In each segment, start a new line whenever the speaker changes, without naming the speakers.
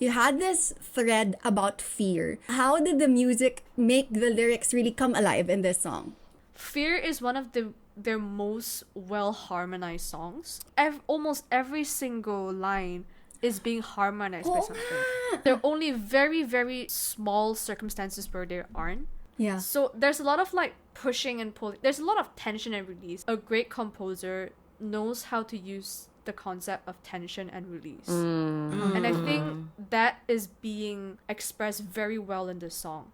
You had this thread about fear. How did the music make the lyrics really come alive in this song?
Fear is one of their most well harmonized songs. Almost every single line is being harmonized by something. There are only very, very small circumstances where there aren't.
Yeah.
So there's a lot of like pushing and pulling. There's a lot of tension and release. A great composer knows how to use the concept of tension and release. And I think that is being expressed very well in this song.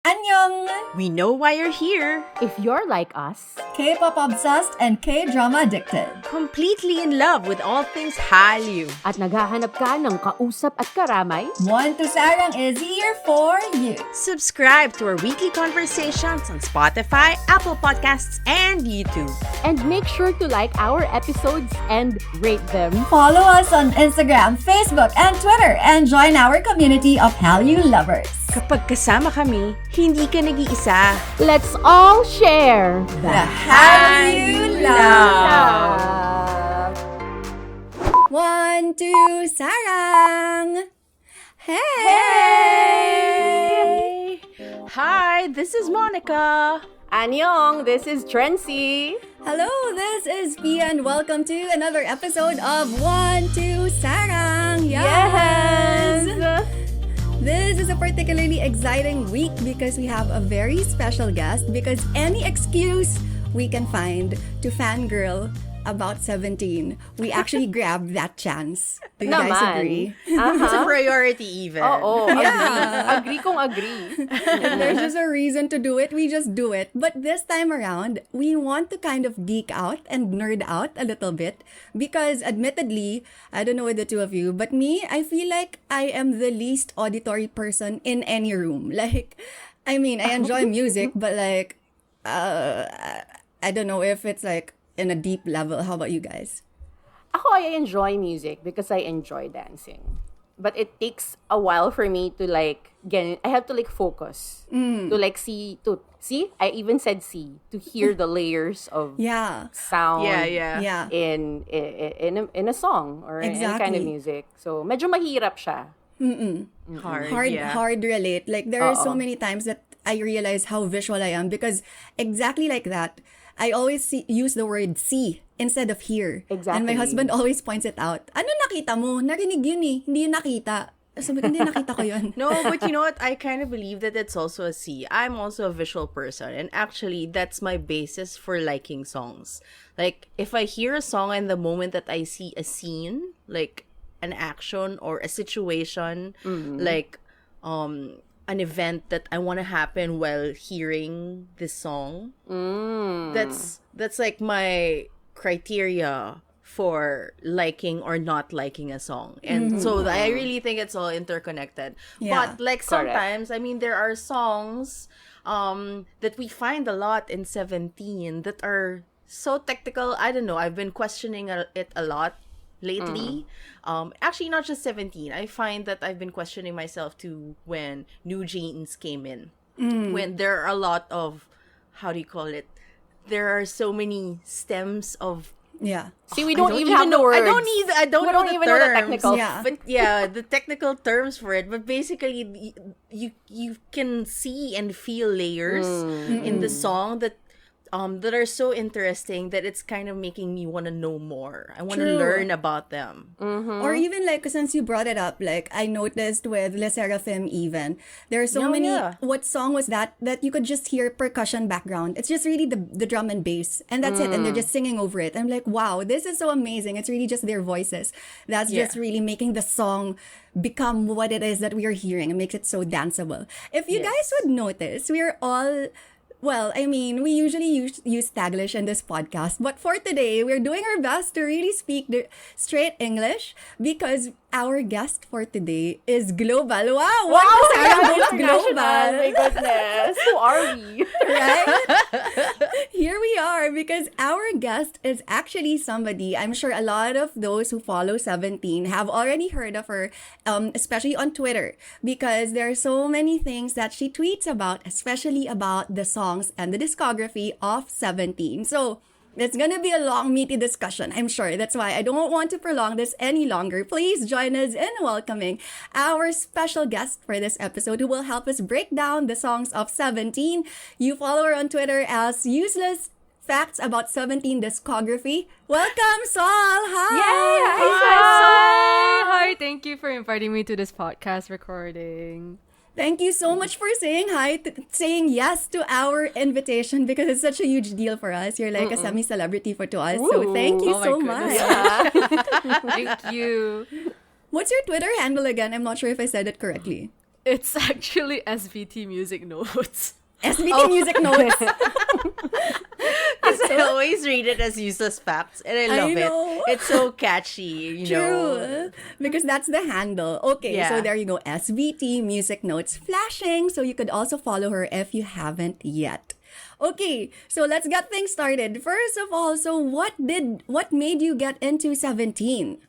Annyeong!
We know why you're here.
If you're like us,
K-pop obsessed and K-drama addicted.
Completely in love with all things Hallyu.
at naghahanap ka ng kausap at karamay,
One to Sarang is here for you.
Subscribe to our weekly conversations on Spotify, Apple Podcasts, and YouTube.
and make sure to like our episodes and rate them.
Follow us on Instagram, Facebook, and Twitter, and join our community of Hallyu lovers.
Kapag kasama kami, hindi ka nag-iisa.
Let's all share
The Hallyu love. One, two, Sarang. Hey.
Hi, this is Monica.
Annyeong, this is Trency.
Hello, this is Pia, and welcome to another episode of One, Two, Sarang. Yes. This is a particularly exciting week because we have a very special guest, because any excuse we can find to fangirl about 17, we actually grabbed that chance. Do you guys
Naman.
agree?
It's a priority even.
Oo,
Yeah.
agree kong agree.
If there's just a reason to do it, we just do it. But this time around, we want to kind of geek out and nerd out a little bit because admittedly, I don't know with the two of you, but me, I feel like I am the least auditory person in any room. Like, I mean, I enjoy music, but like, I don't know if it's like in a deep level. How about you guys?
Ako, I enjoy music because I enjoy dancing. But it takes a while for me to like get. I have to like focus to like see. I even said see to hear the layers of
Yeah.
sound.
Yeah.
In a song or in any kind of
Exactly.
music. So medyo mahirap siya.
Hard relate. Like there are so
Oo.
many times that I realize how visual I am because exactly like that, I always use the word see instead of hear. And my
Exactly.
husband always points it out. Ano nakita mo? Narinig yun eh. Hindi yun nakita. Sabi ko, hindi nakita ko yun.
No, but you know what? I kind of believe that it's also a C. I'm also a visual person. And actually, that's my basis for liking songs. Like, if I hear a song and the moment that I see a scene, like an action or a situation, like an event that I want to happen while hearing this song, that's like my criteria for liking or not liking a song. And so I really think it's all interconnected.
Yeah.
But like
Correct.
sometimes, I mean, there are songs that we find a lot in 17 that are so technical. I don't know. I've been questioning it a lot lately. Actually, not just 17. I find that I've been questioning myself too when New Jeans came in. When there are a lot of, how do you call it? There are so many stems of.
Yeah.
See, we
I
don't even have the
know.
words.
I don't
We
know
don't
the
even know the
terms.
technical.
Yeah.
But yeah, the technical terms for it. But basically, you can see and feel layers in the song that are so interesting that it's kind of making me want to know more. I want to
True.
learn about them.
Or even like, since you brought it up, like I noticed with Le Seraphim even, there are so
Oh,
many,
yeah.
what song was that you could just hear percussion background. It's just really the drum and bass and that's it. And they're just singing over it. I'm like, wow, this is so amazing. It's really just their voices. That's just
Yeah.
really making the song become what it is that we are hearing. It makes it so danceable. If you guys would notice, we are all... Well, I mean, we usually use Taglish in this podcast, but for today, we're doing our best to really speak the straight English because our guest for today is global. Wow! What
Wow,
is our most
international. My
global?
goodness. Who are we?
Right? Here we are because our guest is actually somebody I'm sure a lot of those who follow 17 have already heard of her, especially on Twitter, because there are so many things that she tweets about, especially about the songs and the discography of 17. So, It's going to be a long, meaty discussion, I'm sure. That's why I don't want to prolong this any longer. Please join us in welcoming our special guest for this episode who will help us break down the songs of 17. You follow her on Twitter as Useless Facts About 17 Discography. Welcome, Sol! Hi!
Hi, thank you for inviting me to this podcast recording.
Thank you so much for saying hi, saying yes to our invitation because it's such a huge deal for us. You're like a semi-celebrity to us. So thank you
Oh my
so
goodness.
much.
Thank you.
What's your Twitter handle again? I'm not sure if I said it correctly.
It's actually SVT Music Notes.
SBT Music Notes.
Because I always read it as useless facts, and I love
know.
it. It's so catchy, you know.
True. Because that's the handle. Okay,
Yeah.
so there you go. SVT Music Notes flashing. So you could also follow her if you haven't yet. Okay, so let's get things started. First of all, so what made you get into 17?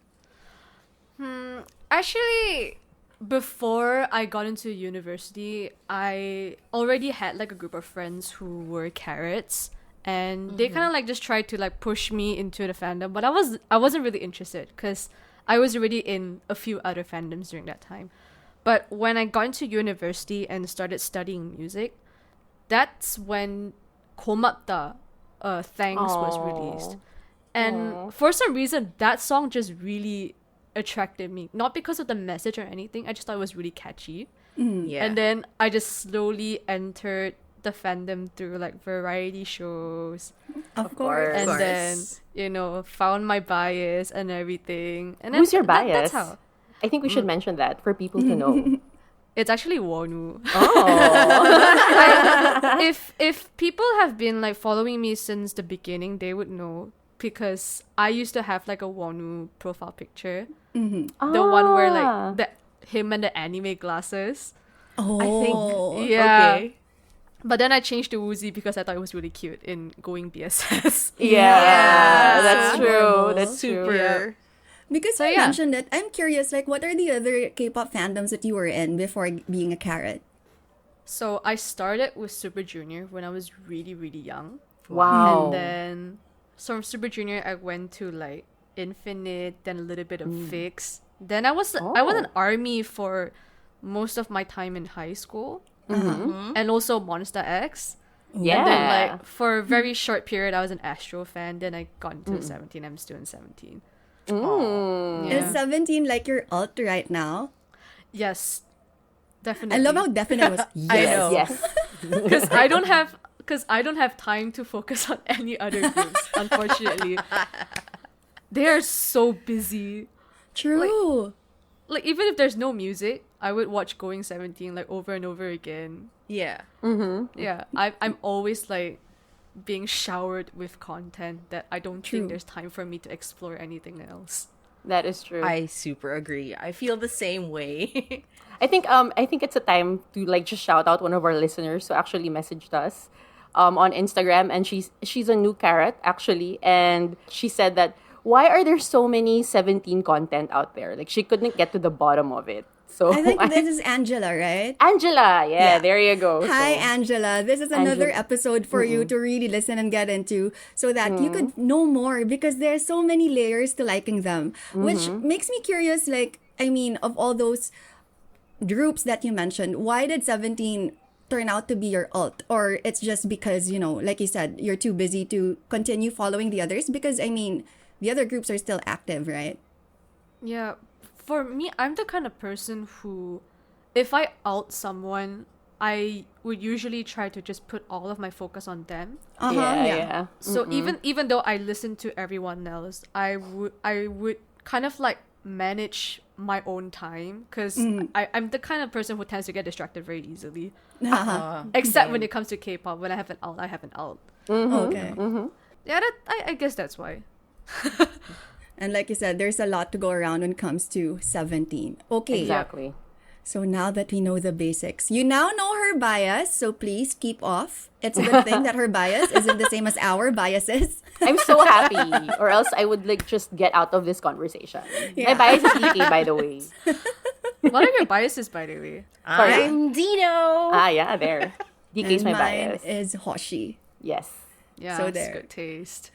Actually, before I got into university, I already had like a group of friends who were carrots, and they kind of like just tried to like push me into the fandom, but I wasn't really interested because I was already in a few other fandoms during that time. But when I got into university and started studying music, that's when Komapta Thanks was released. And for some reason, that song just really attracted me. Not because of the message or anything, I just thought it was really catchy.
Yeah.
And then I just slowly entered the fandom through like variety shows.
Of course.
And
course.
then, you know, found my bias and everything. And
Who's
then
your bias?
that's how.
I think we should mention that for people to know.
It's actually Wonu.
Oh.
If people have been like following me since the beginning, they would know because I used to have like a Wonu profile picture. The one where like him and the anime glasses.
Oh,
I think.
Yeah.
Okay.
But then I changed to Woozy because I thought it was really cute in going BSS.
Yeah, that's
so
true.
adorable.
That's true.
Super.
Because
So,
you
yeah.
mentioned it, I'm curious, like, what are the other K-pop fandoms that you were in before being a carrot?
So I started with Super Junior when I was really, really young.
Wow.
And then from Super Junior I went to like Infinite, then a little bit of Fix. Then I was an ARMY for most of my time in high school. And also Monster X.
Yeah.
And then like for a very short period I was an Astro fan. Then I got into 17. I'm still in 17.
Mm.
Yeah.
Is 17 like your alt right now?
Yes. Definitely.
I love how definite it was. Yes.
know.
Yes.
Because I don't have time to focus on any other groups, unfortunately. They are so busy.
True.
Like even if there's no music, I would watch Going 17 like over and over again.
Yeah.
Yeah, I'm always like being showered with content that I don't
True.
think there's time for me to explore anything else.
That is true.
I super agree. I feel the same way.
I think it's a time to like just shout out one of our listeners who actually messaged us on Instagram, and she's a new carrot actually, and she said that why are there so many 17 content out there? Like she couldn't get to the bottom of it. So
I think this is Angela, right?
Angela, yeah, there you go.
Hi,
So,
Angela. This is another episode for you to really listen and get into so that you could know more because there's so many layers to liking them, which makes me curious. Like, I mean, of all those groups that you mentioned, why did 17 turn out to be your alt? Or it's just because, you know, like you said, you're too busy to continue following the others? Because, I mean, the other groups are still active, right?
Yeah, for me, I'm the kind of person who, if I alt someone, I would usually try to just put all of my focus on them.
yeah.
So even though I listen to everyone else, I would kind of like manage my own time because I'm the kind of person who tends to get distracted very easily. Except when it comes to K-pop, when I have an alt, I have an alt.
Okay.
Yeah, I guess that's why.
And like you said, there's a lot to go around when it comes to 17. Okay.
Exactly.
So now that we know the basics, you now know her bias, so please keep off. It's a good thing that her bias isn't the same as our biases.
I'm so happy, or else I would like just get out of this conversation.
Yeah.
My bias is DK, by the way.
What are your biases, by the way?
I'm Dino.
Ah, yeah, there. DK is
And
my
mine
bias.
is Hoshi.
Yes.
Yeah,
So
it's
there.
good taste.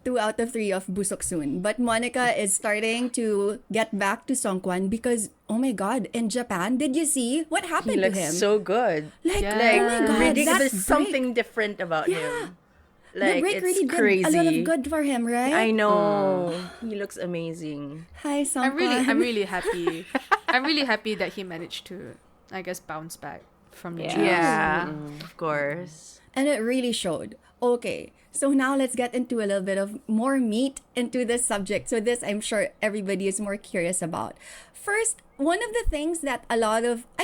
2 out of 3 of Busok soon. But Monica is starting to get back to Songkwan because, oh my God, in Japan, did you see what
He
happened to
looks
him?
so good.
Like,
Yeah.
oh my God,
Ridiculous.
that's
There's something different about
Yeah.
him.
The
Like,
break
it's
really
crazy.
did a lot of good for him, right?
I know. He looks amazing.
Hi, Songkwan.
I'm really happy. I'm really happy that he managed to, I guess, bounce back from the
Yeah.
Jews.
Yeah, of course.
And it really showed. Okay, so now let's get into a little bit of more meat into this subject. So this, I'm sure everybody is more curious about. First, one of the things that I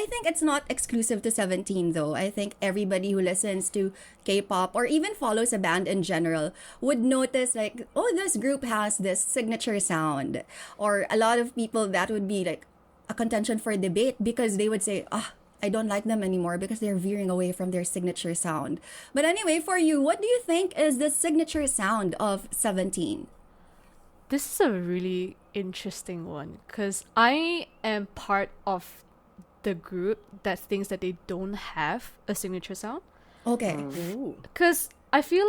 think it's not exclusive to 17 though. I think everybody who listens to K-pop or even follows a band in general would notice like, oh, this group has this signature sound. Or a lot of people that would be like a contention for debate because they would say, I don't like them anymore because they're veering away from their signature sound. But anyway, for you, what do you think is the signature sound of 17?
This is a really interesting one because I am part of the group that thinks that they don't have a signature sound.
Okay.
Ooh.
Because I feel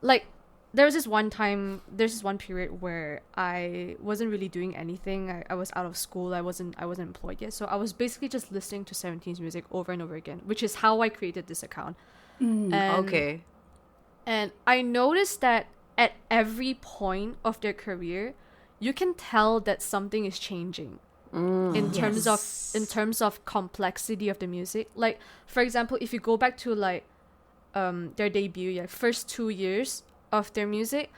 like there's this one period where I wasn't really doing anything. I was out of school. I wasn't employed yet. So I was basically just listening to 17's music over and over again, which is how I created this account.
Okay.
And I noticed that at every point of their career, you can tell that something is changing in terms of complexity of the music. Like, for example, if you go back to like their debut, first 2 years of their music,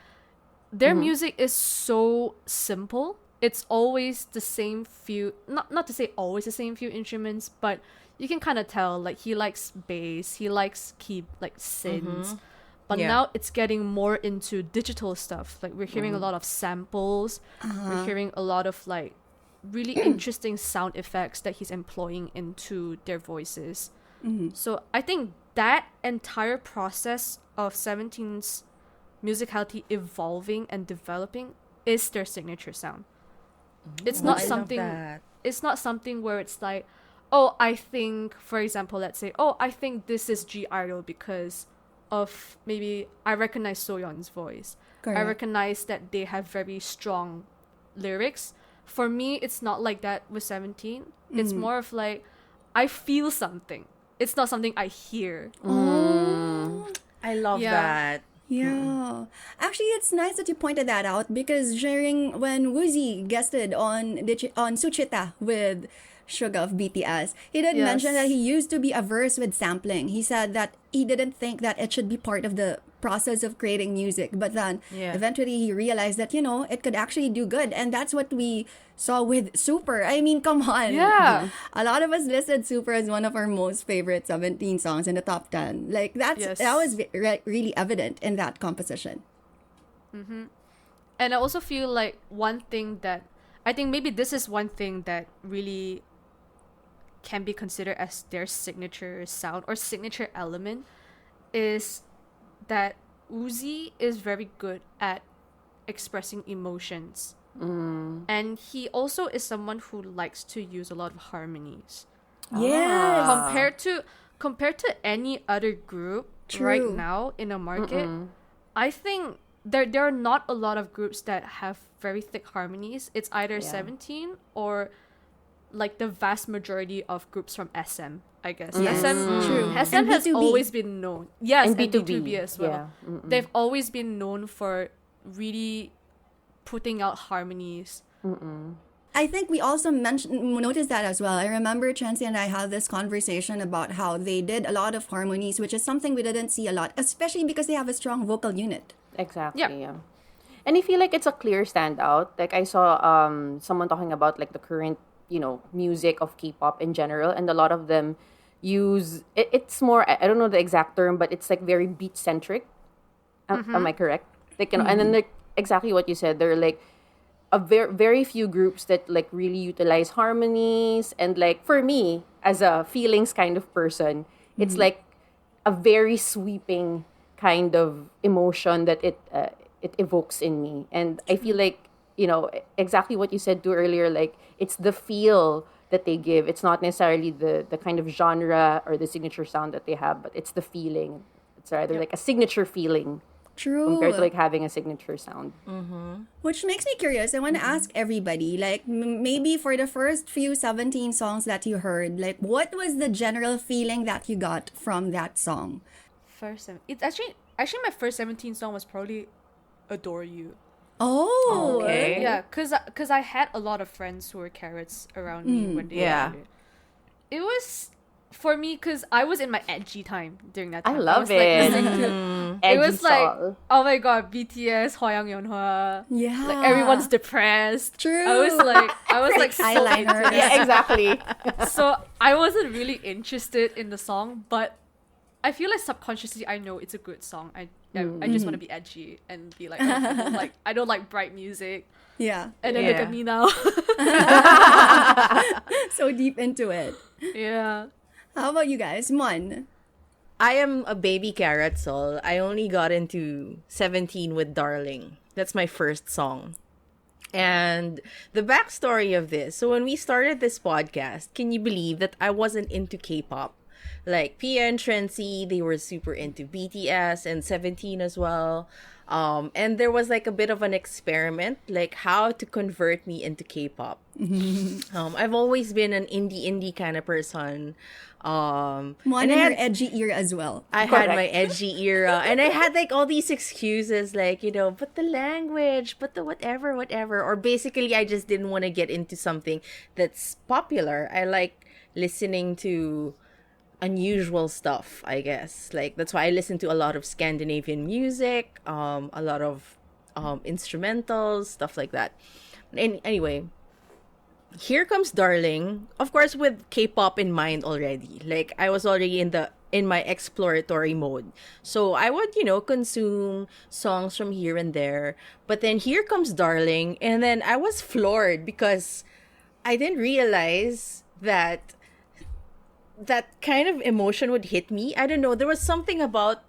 their music is so simple. It's always the same few, not to say always the same few instruments, but you can kind of tell like he likes bass, he likes synths. But
Yeah.
now it's getting more into digital stuff. Like we're hearing a lot of samples. We're hearing a lot of like really interesting sound effects that he's employing into their voices. So I think that entire process of 17's musicality evolving and developing is their signature sound. It's not
I love
something
that.
it's not something where it's like, oh, I think, for example, let's say, oh, I think this is G Idol because of maybe I recognize Soyeon's voice. I
Correct.
recognize that they have very strong lyrics. For me, it's not like that with 17. It's more of like, I feel something. It's not something I hear.
I love
Yeah.
that.
Yeah. Actually, it's nice that you pointed that out because during when Woozi guested on Suchita with Suga of BTS, he did
Yes.
mention that he used to be averse with sampling. He said that he didn't think that it should be part of the process of creating music, but then
Yeah.
eventually he realized that, it could actually do good. And that's what we saw with Super. I mean, come on.
Yeah.
A lot of us listed Super as one of our most favorite 17 songs in the top 10. Like, that
Yes.
was really evident in that composition.
And I also feel like one thing that I think maybe this is one thing that really can be considered as their signature sound or signature element is that Uzi is very good at expressing emotions. And he also is someone who likes to use a lot of harmonies.
Yes.
Compared to any other group right
True.
now in the market, I think there are not a lot of groups that have very thick harmonies. It's either 17 or like the vast majority of groups from SM, I guess.
Yes. True.
SM
And
has
B2B.
always been known. Yes,
And
and
B2B,
B2B as well.
yeah.
They've always been known for really putting out harmonies.
I think we also noticed that as well. I remember Chancy and I had this conversation about how they did a lot of harmonies, which is something we didn't see a lot, especially because they have a strong vocal unit.
Exactly.
Yeah.
Yeah. And I feel like it's a clear standout. Like I saw someone talking about like the current, music of K-pop in general, and a lot of them use it's more, I don't know the exact term, but it's like very beat centric. Am I correct? Like and then like exactly what you said. They're like a very few groups that like really utilize harmonies, and like for me as a feelings kind of person, it's like a very sweeping kind of emotion that it evokes in me. And I feel like exactly what you said too earlier, like it's the feel that they give. It's not necessarily the kind of genre or the signature sound that they have, but it's the feeling. It's rather like a signature feeling
True.
compared to like having a signature sound.
Which makes me curious. I want to ask everybody, like, maybe for the first few 17 songs that you heard, like, what was the general feeling that you got from that song?
It's actually my first 17 song was probably Adore You.
Oh,
Okay.
Yeah, cause I had a lot of friends who were carrots around me when they
Yeah.
were. It was for me because I was in my edgy time during that
I
time.
love
was, like,
it.
listening to-
Edgy
it was like,
soul.
oh my god, BTS, Hwayoung Yeonhwa.
Yeah.
Like everyone's depressed.
True.
I was like so
Eyeliner.
into it.
Yeah, exactly.
So I wasn't really interested in the song, but I feel like subconsciously I know it's a good song. I just want to be edgy and be like, oh, I don't like bright music.
Yeah.
And then look
Yeah.
at me now.
So deep into it.
Yeah.
How about you guys? Mon.
I am a baby carrot soul. I only got into 17 with Darling. That's my first song. And the backstory of this, so when we started this podcast, can you believe that I wasn't into K-pop? Like Pia and Trency, they were super into BTS and 17 as well. And there was like a bit of an experiment, like how to convert me into K-pop. I've always been an indie kind of person.
Mon
And
in
I
her
had-
edgy ear as well.
I
Correct.
had my edgy era, and I had like all these excuses, like, you know, but the language, but the whatever, or basically I just didn't want to get into something that's popular. I like listening to unusual stuff, I guess. Like that's why I listen to a lot of Scandinavian music, a lot of instrumentals, stuff like that. Anyway, here comes Darling, of course with K-pop in mind already. Like I was already in my exploratory mode. So I would, you know, consume songs from here and there. But then here comes Darling, and then I was floored because I didn't realize that kind of emotion would hit me. I don't know, there was something about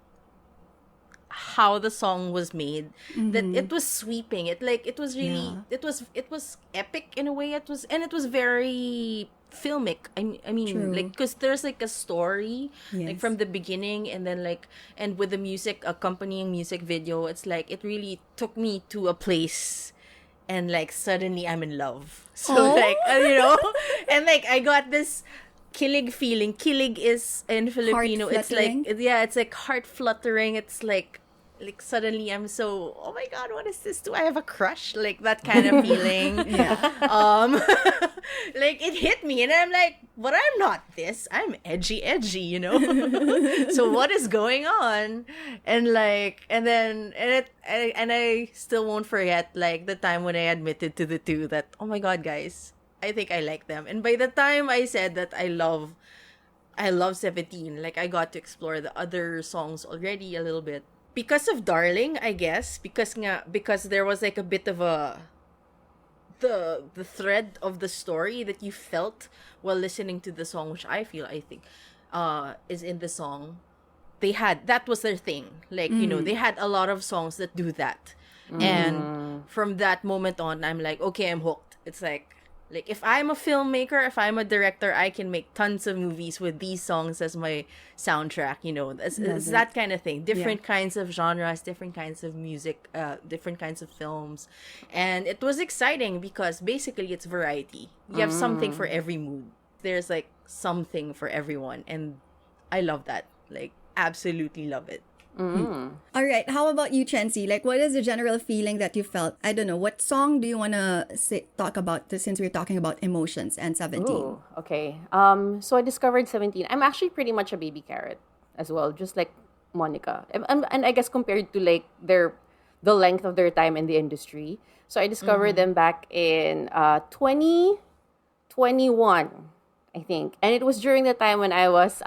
how the song was made that it was sweeping. It was really it was epic in a way. It was very filmic. I mean
True.
like because there's like a story like
Yes.
from the beginning, and then like and with the music, accompanying music video, it's like it really took me to a place, and like suddenly I'm in love. So
Oh.
like you know, and like I got this kilig feeling. Kilig is in Filipino. It's like
Heart-fluttering?
it's like heart fluttering. It's like suddenly I'm so, oh my god, what is this? Do I have a crush? Like that kind of feeling.
Yeah.
Like it hit me, and I'm like, but I'm not this. I'm edgy, you know. So what is going on? And like, and I still won't forget like the time when I admitted to the two that, oh my god, guys, I think I like them. And by the time I said that I love 17, like I got to explore the other songs already a little bit. Because of Darling, I guess, because there was like a bit of the thread of the story that you felt while listening to the song, which I think is in the song. That was their thing. Like, you know, they had a lot of songs that do that. And from that moment on, I'm like, okay, I'm hooked. It's like if I'm a filmmaker, if I'm a director, I can make tons of movies with these songs as my soundtrack, you know. It's that kind of thing. Different kinds of genres, different kinds of music, different kinds of films. And it was exciting because basically it's variety. You have something for every mood. There's like something for everyone. And I love that. Like, absolutely love it.
All right. How about you, Chency? Like, what is the general feeling that you felt? I don't know. What song do you want to talk about since we're talking about emotions and 17?
Ooh, okay. So I discovered 17. I'm actually pretty much a baby carrot as well, just like Monica. And I guess compared to like the length of their time in the industry. So I discovered them back in 2021, I think. And it was during the time when I was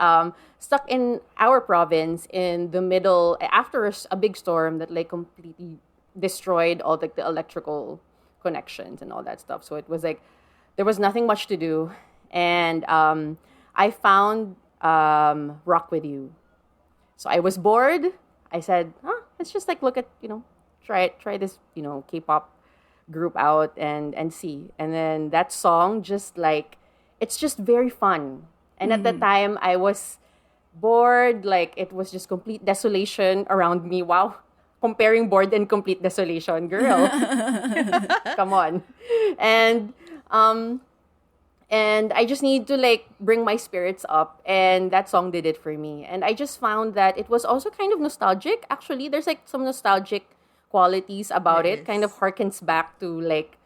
stuck in our province in the middle, after a big storm that like completely destroyed all like the electrical connections and all that stuff. So it was like, there was nothing much to do. And I found Rock With You. So I was bored. I said, let's just like look at, you know, try this, you know, K-pop group out and see. And then that song just like, it's just very fun. And at the time I was bored, like it was just complete desolation around me. Wow. comparing Bored and Complete Desolation, girl. Come on. And and I just need to like bring my spirits up, and that song did it for me. And I just found that it was also kind of nostalgic. Actually, there's like some nostalgic qualities about
There
it. Kind
is.
of harkens back to like,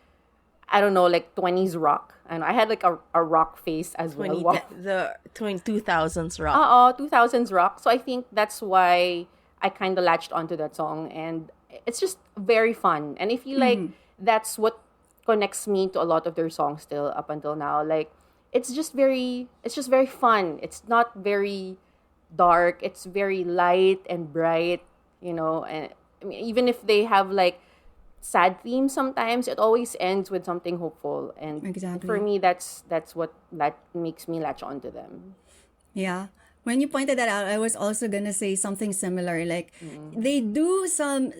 I don't know, like 20s rock. And I had like a rock face as well.
20,
Wow.
the 2000s rock.
2000s rock. So I think that's why I kind of latched onto that song, and it's just very fun. And I feel like that's what connects me to a lot of their songs still up until now. Like it's just very fun. It's not very dark. It's very light and bright, you know. And I mean, even if they have like sad themes sometimes, it always ends with something hopeful. And
Exactly.
for me, that's what that makes me latch onto them.
Yeah. When you pointed that out, I was also gonna say something similar. Like, they do some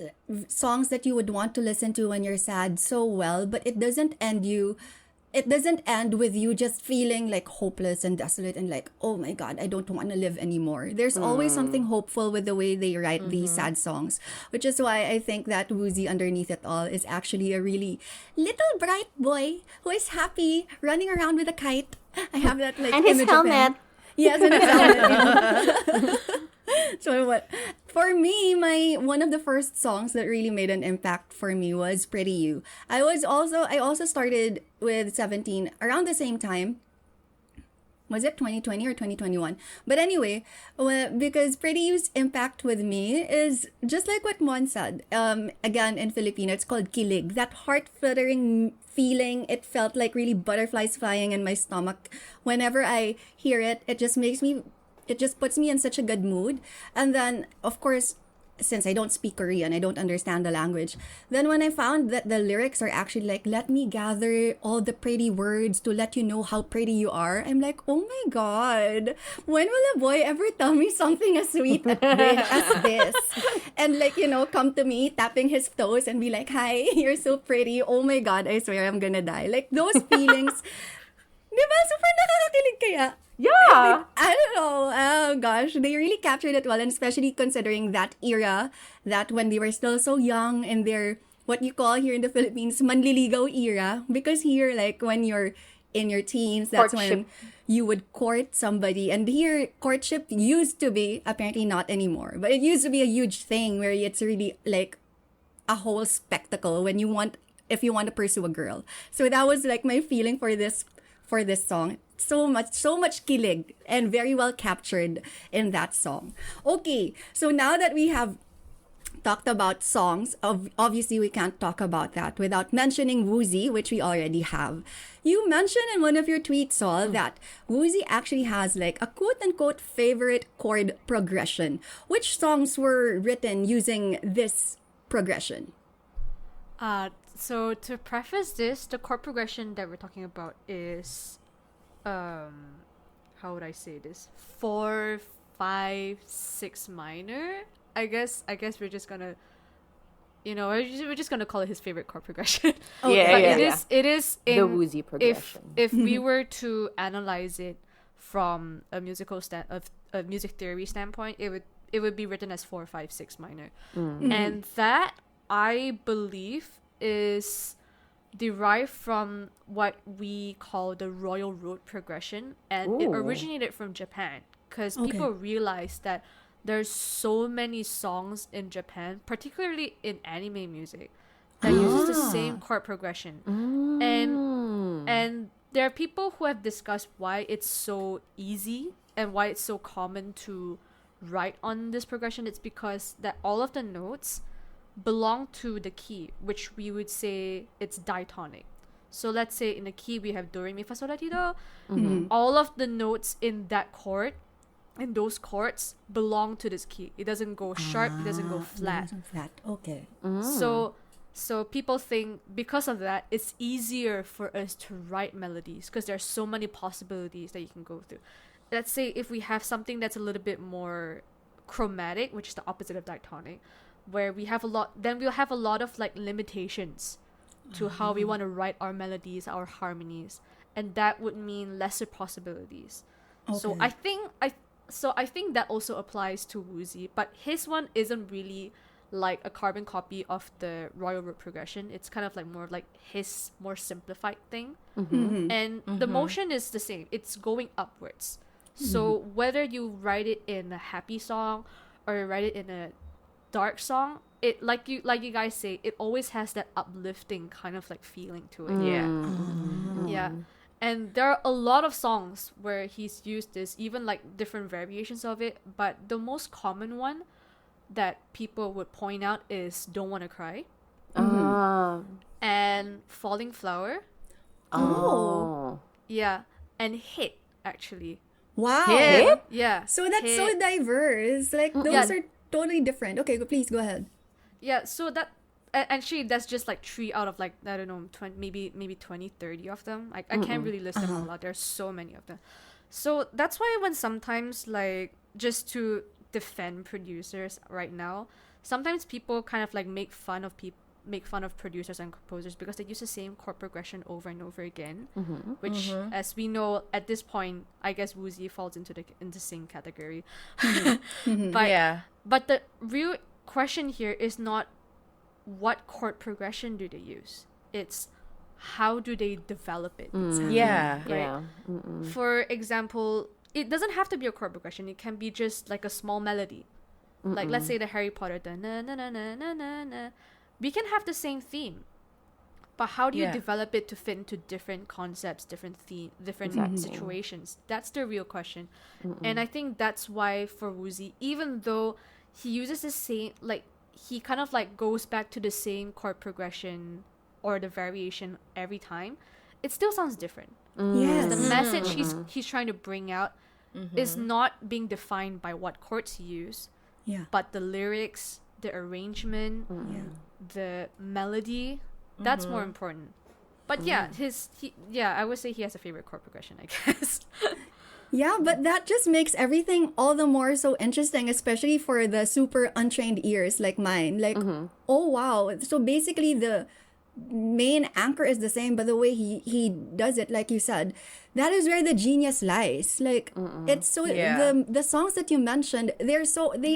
songs that you would want to listen to when you're sad so well, but it doesn't end you. It doesn't end with you just feeling like hopeless and desolate and like, oh my God, I don't want to live anymore. There's always something hopeful with the way they write these sad songs, which is why I think that Woozy underneath it all is actually a really little bright boy who is happy running around with a kite. I have that like
And his
image of him.
helmet.
Yes, and his helmet. So what for me, my one of the first songs that really made an impact for me was Pretty You. I also started with 17 around the same time. Was it 2020 or 2021? But anyway, because Pretty You's impact with me is just like what Mon said. Again, in Filipino, it's called kilig. That heart-fluttering feeling. It felt like really butterflies flying in my stomach. Whenever I hear it, it just puts me in such a good mood. And then, of course, since I don't speak Korean, I don't understand the language. Then when I found that the lyrics are actually like, let me gather all the pretty words to let you know how pretty you are, I'm like, oh my God, when will a boy ever tell me something as sweet as this? And like, come to me, tapping his toes and be like, hi, you're so pretty. Oh my God, I swear I'm gonna die. Like those feelings, di ba? Super nakakakilig kaya.
Yeah.
I don't know. Oh gosh, they really captured it well, and especially considering that era, that when they were still so young in their what you call here in the Philippines manliligaw era. Because here, like when you're in your teens, that's when you would court somebody, and here courtship used to be apparently not anymore, but it used to be a huge thing where it's really like a whole spectacle when if you want to pursue a girl. So that was like my feeling for this song. So much kilig and very well captured in that song. Okay, so now that we have talked about songs, obviously we can't talk about that without mentioning Woozy, which we already have. You mentioned in one of your tweets, Sol, that Woozy actually has like a quote-unquote favorite chord progression. Which songs were written using this progression?
So to preface this, the chord progression that we're talking about is how would I say this? 4, 5, 6 minor. I guess we're just gonna we're just gonna call it his favorite chord progression.
Yeah,
But
yeah.
it is in
The Woozy progression.
if we were to analyze it from a music theory standpoint, it would be written as 4, 5, 6 minor. And that I believe is derived from what we call the Royal Road progression, and it
Ooh.
originated from Japan because
Okay.
people realized that there's so many songs in Japan, particularly in anime music, that uses the same chord progression. And there are people who have discussed why it's so easy and why it's so common to write on this progression. It's because that all of the notes belong to the key, which we would say it's diatonic. So let's say in the key we have do, re, mi, fa, sol, la, ti, do. All of the notes in that chord, in those chords, belong to this key. It doesn't go sharp, it doesn't go flat.
Okay.
So people think because of that, it's easier for us to write melodies because there are so many possibilities that you can go through. Let's say if we have something that's a little bit more chromatic, which is the opposite of diatonic, where we have a lot, then we'll have a lot of like limitations to how we want to write our melodies, our harmonies, and that would mean lesser possibilities. So
Okay.
I think that also applies to Woozy, but his one isn't really like a carbon copy of the royal root progression. It's kind of like more like his more simplified thing. And the motion is the same. It's going upwards. So whether you write it in a happy song or you write it in a dark song, it like you guys say, it always has that uplifting kind of like feeling to it. Yeah. And there are a lot of songs where he's used this, even like different variations of it, but the most common one that people would point out is Don't Wanna Cry and Falling Flower.
Oh.
Yeah. And Hit, actually.
Wow.
Hit?
Yeah.
So that's so
Hit.
diverse. Like those
Yeah.
are totally different. Okay, please go ahead.
Yeah, so that actually that's just like 3 out of like, I don't know, 20, maybe 20, 30 of them. I can't really list them all out. There's so many of them. So that's why when sometimes, like, just to defend producers right now, sometimes people kind of like make fun of producers and composers because they use the same chord progression over and over again, which, as we know at this point, I guess Woozy falls into the same category. But the real question here is not what chord progression do they use. It's how do they develop it.
Yeah.
Right? For example, it doesn't have to be a chord progression. It can be just like a small melody. Like, let's say the Harry Potter, the na na na na na na na. We can have the same theme, but how do you develop it to fit into different concepts, different situations? That's the real question. And I think that's why for Woozy, even though he uses the same, like, he kind of like goes back to the same chord progression or the variation every time, it still sounds different.
Yes.
The message he's trying to bring out is not being defined by what chords he used, but the lyrics, the arrangement, the melody. That's more important. But I would say he has a favorite chord progression, I guess.
Yeah, but that just makes everything all the more so interesting, especially for the super untrained ears like mine. Like, oh wow. So basically the main anchor is the same, but the way he does it, like you said, that is where the genius lies. Like, it's so the songs that you mentioned, they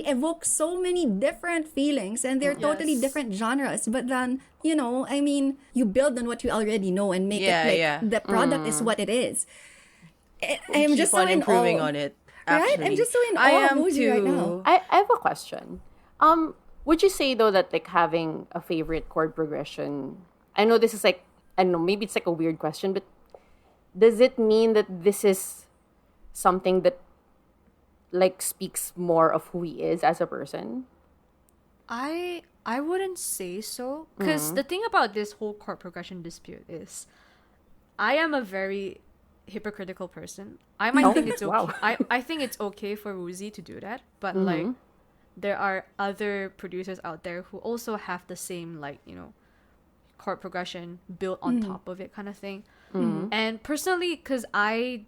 evoke so many different feelings and they're totally different genres. But then, I mean, you build on what you already know and make it like the product is what it is. I'm
Keep
just so
on
in
improving
awe.
on it.
Right?
Actually.
I'm just so in
I
awe of
am
Woozy right now.
I have a question. Would you say though that like having a favorite chord progression, I know this is like, I don't know, maybe it's like a weird question, but does it mean that this is something that like speaks more of who he is as a person?
I wouldn't say so, because the thing about this whole chord progression dispute is I am a very hypocritical person. I might think it's okay.
Wow.
I think it's okay for Woozy to do that, but like there are other producers out there who also have the same, like, chord progression built on top of it kind of thing. And personally, because I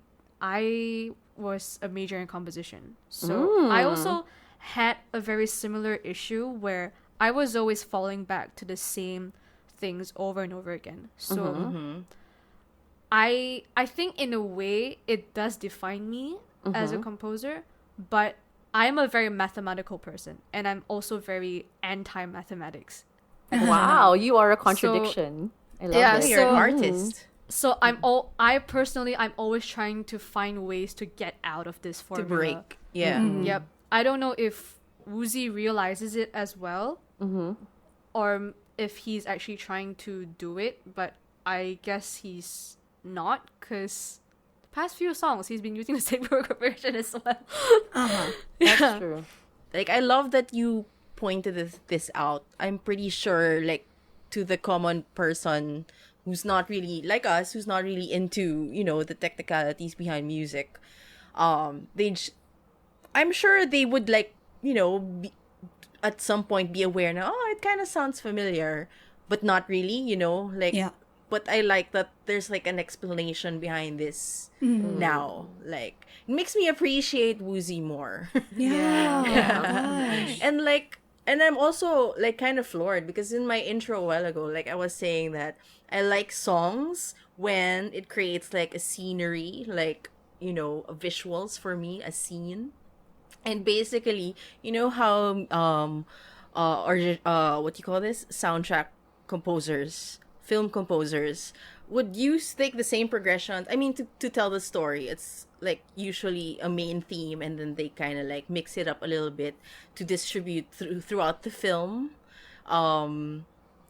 was a major in composition, so I also had a very similar issue where I was always falling back to the same things over and over again. So I think in a way it does define me as a composer, but I'm a very mathematical person and I'm also very anti-mathematics.
Wow, you are a contradiction. I love it.
You're an artist.
So I'm always trying to find ways to get out of this
To
formula.
break. Yeah.
Yep. I don't know if Woozy realizes it as well, or if he's actually trying to do it, but I guess he's not, because the past few songs he's been using the same version as well.
That's true.
Like, I love that you pointed this out. I'm pretty sure, like, to the common person who's not really like us, who's not really into, the technicalities behind music, I'm sure they would, like, at some point be aware now, it kind of sounds familiar, but not really, like.
Yeah.
But I like that there's like an explanation behind this now. Like, it makes me appreciate Woozy more.
Gosh.
And I'm also like kind of floored because in my intro a while ago, like I was saying that I like songs when it creates like a scenery, like, visuals for me, a scene. And basically, how what do you call this? Soundtrack composers, film composers would take the same progressions. I mean, to tell the story, it's like usually a main theme, and then they kind of like mix it up a little bit to distribute throughout the film. And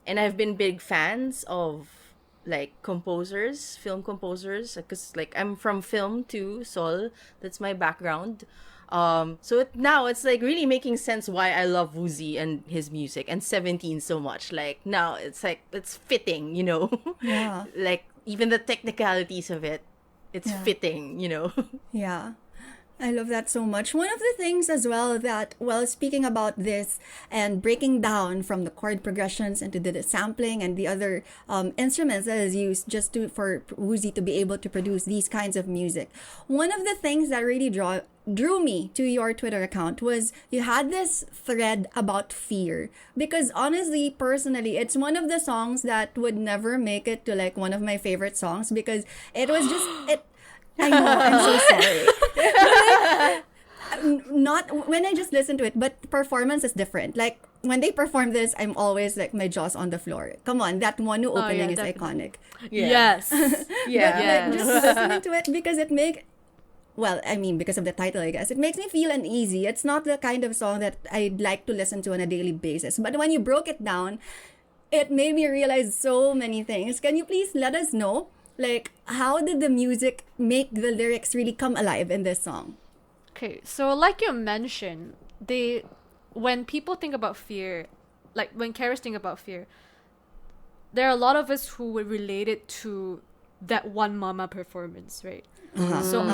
I've been big fans of like composers, film composers, because like I'm from film too, Sol. That's my background. So now it's like really making sense why I love Woozy and his music and 17 so much. Like now it's like it's fitting, you know.
Yeah.
Like even the technicalities of it, it's
Yeah.
fitting, you know.
Yeah. I love that so much. One of the things as well that, well, speaking about this and breaking down from the chord progressions into the sampling and the other instruments that is used just for Woozy to be able to produce these kinds of music. One of the things that really drew me to your Twitter account was you had this thread about fear, because honestly, personally, it's one of the songs that would never make it to like one of my favorite songs, because it was just it. I know, I'm so sorry. Not when I just listen to it, but the performance is different. Like when they perform this, I'm always like my jaws on the floor. Come on, that one new opening is
definitely.
iconic.
Yes.
Yeah.
But
Yeah.
like, just listening to it, because because of the title, I guess, it makes me feel uneasy. It's not the kind of song that I'd like to listen to on a daily basis. But when you broke it down, it made me realize so many things. Can you please let us know, like, how did the music make the lyrics really come alive in this song?
Okay, so like you mentioned, when people think about fear, like when carers think about fear, there are a lot of us who would relate it to that one mama performance, right? So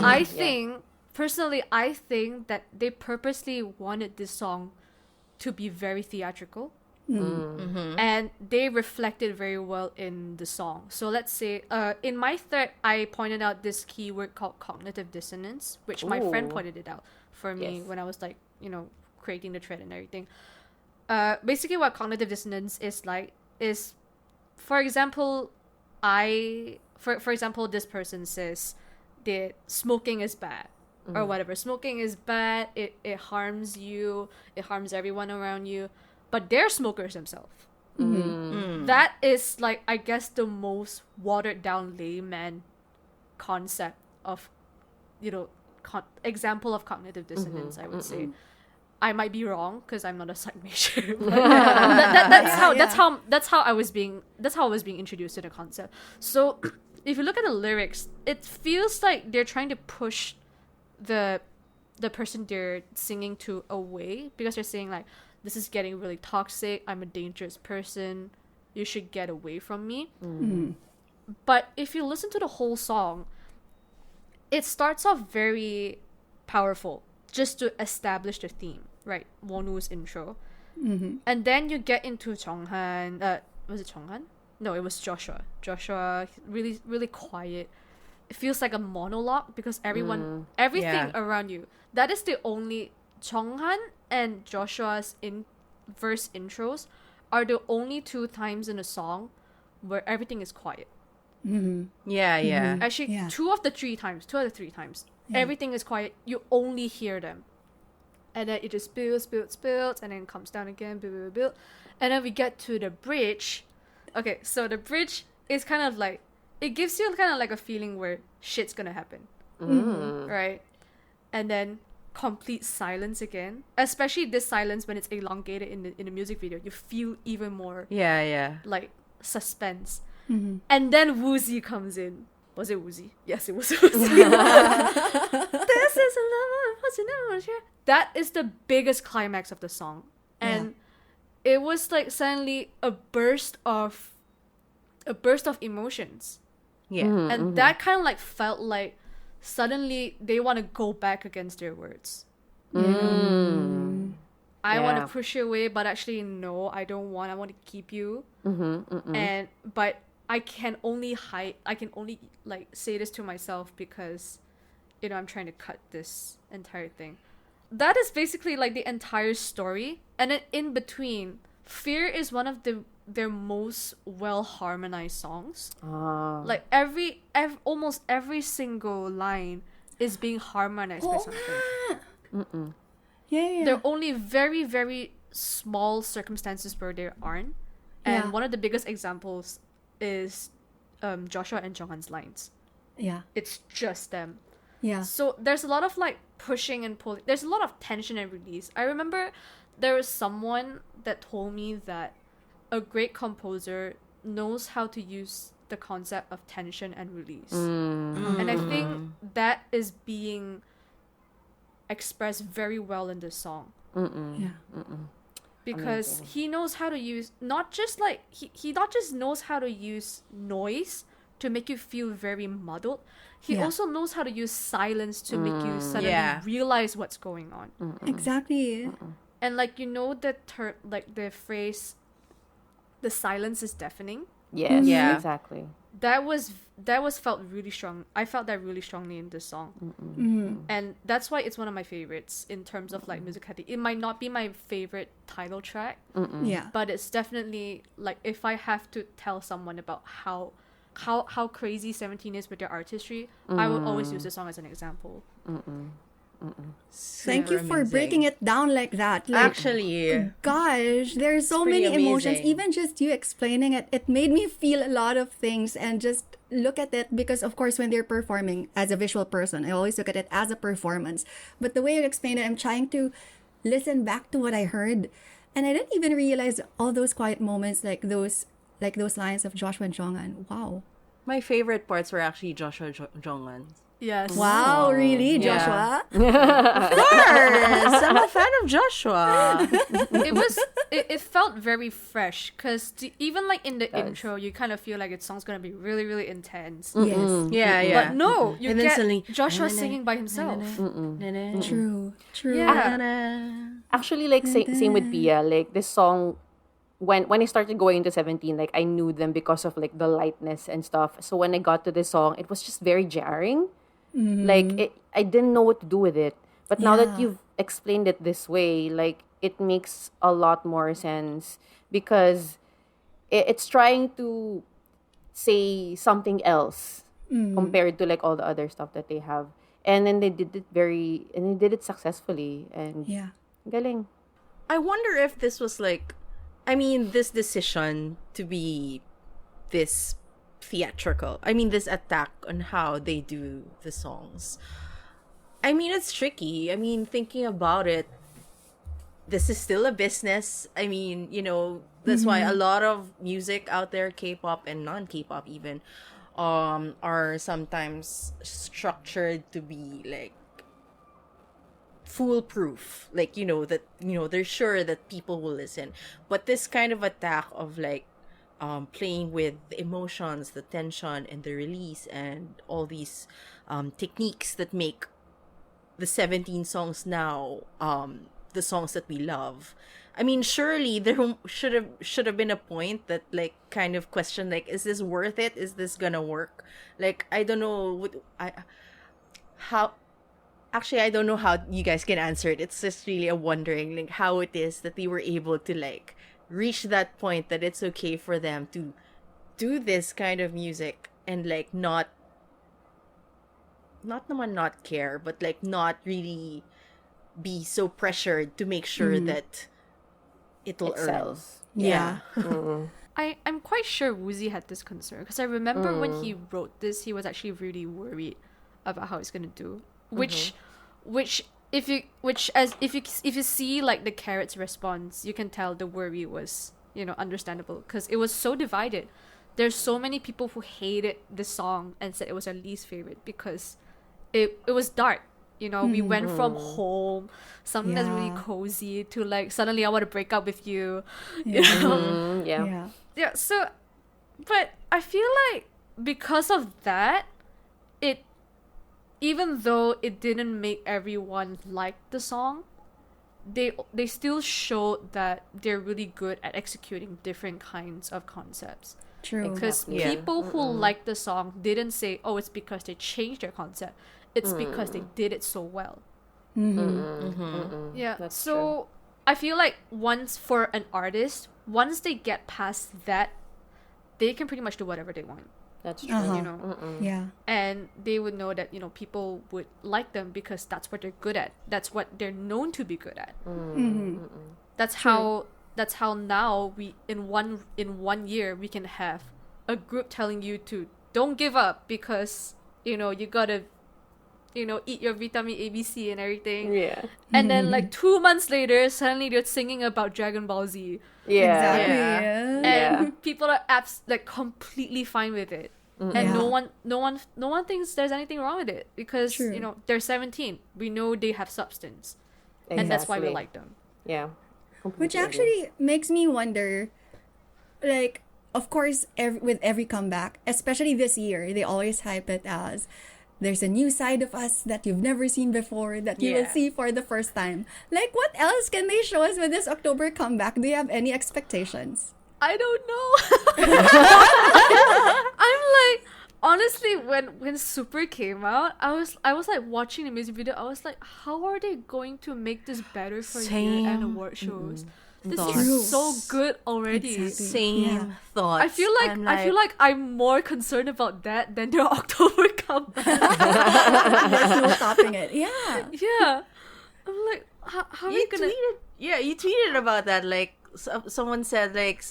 personally, I think that they purposely wanted this song to be very theatrical. And they reflected very well in the song. So let's say in my thread, I pointed out this keyword called cognitive dissonance, which my friend
Ooh.
pointed it out for me
Yes.
when I was like, creating the thread and everything. Basically what cognitive dissonance is like is, for example, for example, this person says that smoking is bad or whatever. Smoking is bad. It harms you. It harms everyone around you. But they're smokers themselves. That is like, I guess, the most watered down layman concept of, example of cognitive dissonance, I would say. I might be wrong because I'm not a psych major. But that's how I was being introduced to the concept. So if you look at the lyrics, it feels like they're trying to push the person they're singing to away, because they're saying like, this is getting really toxic. I'm a dangerous person. You should get away from me. But if you listen to the whole song, it starts off very powerful just to establish the theme, right? Wonu's intro. And then you get into Chonghan. Was it Chonghan? No, it was Joshua. Joshua, really, really quiet. It feels like a monologue because everything around you. That is the only... Chonghan and Joshua's verse intros are the only two times in a song where everything is quiet.
Yeah.
Actually, two of the three times, everything is quiet. You only hear them. And then it just builds, and then comes down again, build. And then we get to the bridge. Okay, so the bridge is kind of like, it gives you kind of like a feeling where shit's gonna happen. Right? And then complete silence again, especially this silence when it's elongated in the music video. You feel even more like suspense. And then Woozy comes in. Was it Woozy? Yes, it was Woozy. This is a love, what's your name? That is the biggest climax of the song, and it was like suddenly a burst of emotions. And that kind of like felt like suddenly they want to go back against their words. I want to push you away, but actually no, I don't want. I want to keep you. But I can only like say this to myself because I'm trying to cut this entire thing. That is basically like the entire story, and then in between, Fear is one of their most well harmonized songs. Like almost every single line is being harmonized by something.
Yeah.
They're only very, very small circumstances where there aren't. And
Yeah.
one of the biggest examples is Joshua and Jonghan's lines.
Yeah.
It's just them.
Yeah.
So there's a lot of like pushing and pulling. There's a lot of tension and release. I remember there was someone that told me that a great composer knows how to use the concept of tension and release. And I think that is being expressed very well in this song.
Yeah.
Because he knows how to use not just like he not just knows how to use noise to make you feel very muddled. He
Yeah.
also knows how to use silence to make you suddenly
Yeah.
realize what's going on.
Exactly.
And like the term, like the phrase, the silence is deafening.
Yes,
Yeah.
exactly.
That was felt really strong. I felt that really strongly in this song. And that's why it's one of my favorites in terms of like musicality. It might not be my favorite title track,
Yeah.
but it's definitely like if I have to tell someone about how crazy 17 is with their artistry, I would always use this song as an example.
Thank you for
amazing.
breaking it down like that. Like,
Actually,
gosh, there's so
pretty
many emotions.
amazing.
Even just you explaining it, it made me feel a lot of things and just look at it because, of course, when they're performing as a visual person, I always look at it as a performance. But the way you explain it, I'm trying to listen back to what I heard, and I didn't even realize all those quiet moments, like those lines of Joshua and Jonghan. Wow.
my favorite parts were actually Joshua Jonghan's.
Yes.
Wow, really,
Yeah.
Joshua?
Of course, I'm a fan of Joshua.
It felt very fresh because even like in the intro you kind of feel like the song's gonna be really really intense.
Yes.
Yeah, yeah.
But no, you
And then
get
suddenly,
Joshua singing by himself.
True.
Yeah.
Actually, like same with Pia. Like this song, when I started going into 17, like I knew them because of like the lightness and stuff. So when I got to this song, it was just very jarring. Like I didn't know what to do with it. But now that
Yeah.
you've explained it this way, like it makes a lot more sense because it's trying to say something else compared to like all the other stuff that they have. And then they did it successfully and
Yeah.
galing.
I wonder if this was like, I mean, this decision to be this theatrical. I mean, this attack on how they do the songs. I mean, it's tricky. I mean, thinking about it, this is still a business. I mean, that's why a lot of music out there, K-pop and non-K-pop even, are sometimes structured to be like foolproof, like they're sure that people will listen, but this kind of attack of like playing with the emotions, the tension and the release and all these techniques that make the 17 songs now the songs that we love. I mean, surely there should have been a point that like kind of question like, is this worth it? Is this gonna work? Like, I don't know how. Actually, I don't know how you guys can answer it. It's just really a wondering like how it is that they were able to like reach that point that it's okay for them to do this kind of music and like not naman not care, but like not really be so pressured to make sure that it'll
It
earn.
sells.
Yeah.
I'm quite sure Woozy had this concern because I remember when he wrote this, he was actually really worried about how he's gonna do. Which if you see like the Carrot's response, you can tell the worry was understandable because it was so divided. There's so many people who hated the song and said it was their least favorite because it was dark. We went from home, something that's really
Yeah.
cozy, to like suddenly I want to break up with you.
Yeah.
Yeah.
Yeah, so, but I feel like because of that, even though it didn't make everyone like the song, they still showed that they're really good at executing different kinds of concepts.
True.
Because
Yeah.
people who like the song didn't say, oh, it's because they changed their concept. It's because they did it so well. Yeah,
That's
so I feel like for an artist, once they get past that, they can pretty much do whatever they want.
That's true.
Uh-huh. Yeah.
And they would know that people would like them because that's what they're good at. That's what they're known to be good at. that's how now we in one year we can have a group telling you to don't give up because you gotta eat your vitamin ABC and everything.
Yeah.
And then like 2 months later, suddenly they're singing about Dragon Ball Z,
Yeah.
Exactly.
Yeah.
Yeah.
and people are like completely fine with it, and
Yeah.
no one thinks there's anything wrong with it because
True.
they're 17. We know they have substance, and that's why we
Exactly.
like them.
Yeah.
Which
Completely agree.
actually makes me wonder, like, of course, with every comeback, especially this year, they always hype it as there's a new side of us that you've never seen before that you will
Yeah.
see for the first time. Like, what else can they show us with this October comeback? Do you have any expectations?
I don't know. I'm like, honestly, when Super came out, I was like watching the music video. I was like, how are they going to make this better for year and
Same.
award shows? This
Thoughts.
is so good already.
Exactly.
Same
Yeah.
thoughts.
I feel like I'm more concerned about that than their October comeback.
There's no stopping it. Yeah.
Yeah, I'm like, how are
you
we gonna?
tweeted. Yeah, you tweeted about that. Like someone said, like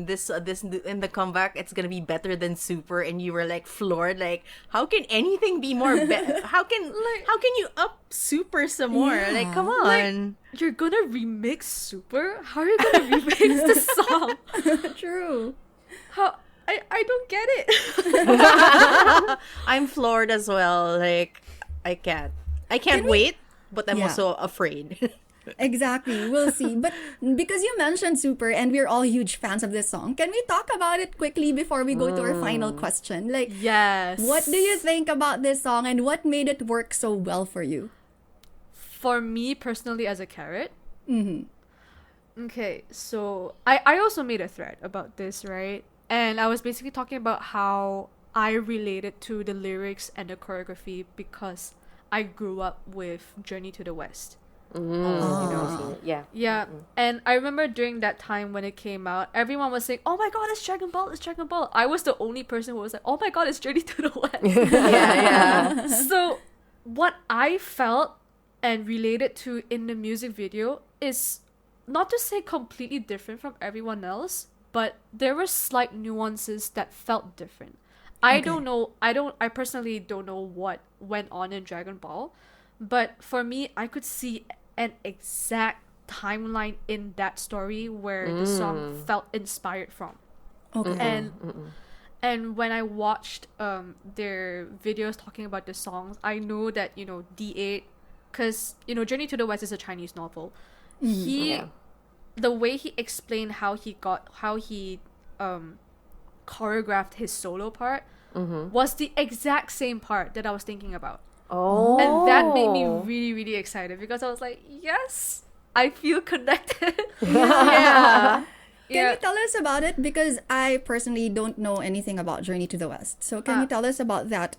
this in the comeback, it's gonna be better than Super, and you were like floored. Like, how can anything be more? How can you up Super some more? Like, come on.
Like, you're gonna remix Super? How are you gonna remix the song?
True.
How? I don't get it.
I'm floored as well. Like, I can't wait, but I'm
Yeah.
also afraid.
Exactly. We'll see. But because you mentioned Super and we're all huge fans of this song, can we talk about it quickly before we go to our final question? Like,
Yes.
what do you think about this song and what made it work so well for you?
For me personally, as a carrot. Okay, so I also made a thread about this, right? And I was basically talking about how I related to the lyrics and the choreography because I grew up with Journey to the West.
Yeah.
Yeah, and I remember during that time when it came out, everyone was saying, "Oh my God, it's Dragon Ball! It's Dragon Ball!" I was the only person who was like, "Oh my God, it's Journey to the West!"
yeah.
So, what I felt and related to in the music video is not to say completely different from everyone else, but there were slight nuances that felt different. I don't know. I personally don't know what went on in Dragon Ball, but for me, I could see an exact timeline in that story where the song felt inspired from.
Okay.
And when I watched their videos talking about the songs, I know that D8, because Journey to the West is a Chinese novel. The way he explained how he choreographed his solo part was the exact same part that I was thinking about.
Oh.
And that made me really, really excited because I was like, yes, I feel connected.
Yeah.
Can you tell us about it? Because I personally don't know anything about Journey to the West. So can you tell us about that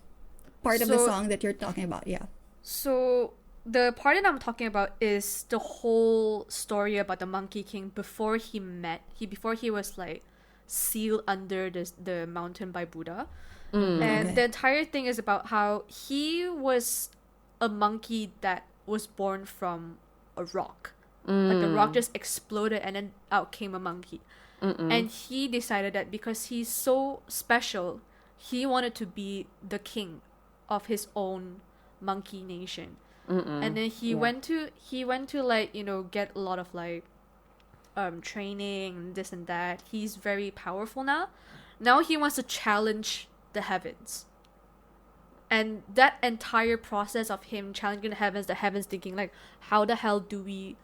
part of the
so-
song that you're talking about? Yeah.
So the part that I'm talking about is the whole story about the Monkey King before he was like sealed under the mountain by Buddha. And the entire thing is about how he was a monkey that was born from a rock. Like the rock just exploded and then out came a monkey. And he decided that because he's so special, he wanted to be the king of his own monkey nation. And then he went to like, get a lot of like training, this and that. He's very powerful now. Now he wants to challenge the heavens. And that entire process of him challenging the heavens thinking like, how the hell do we,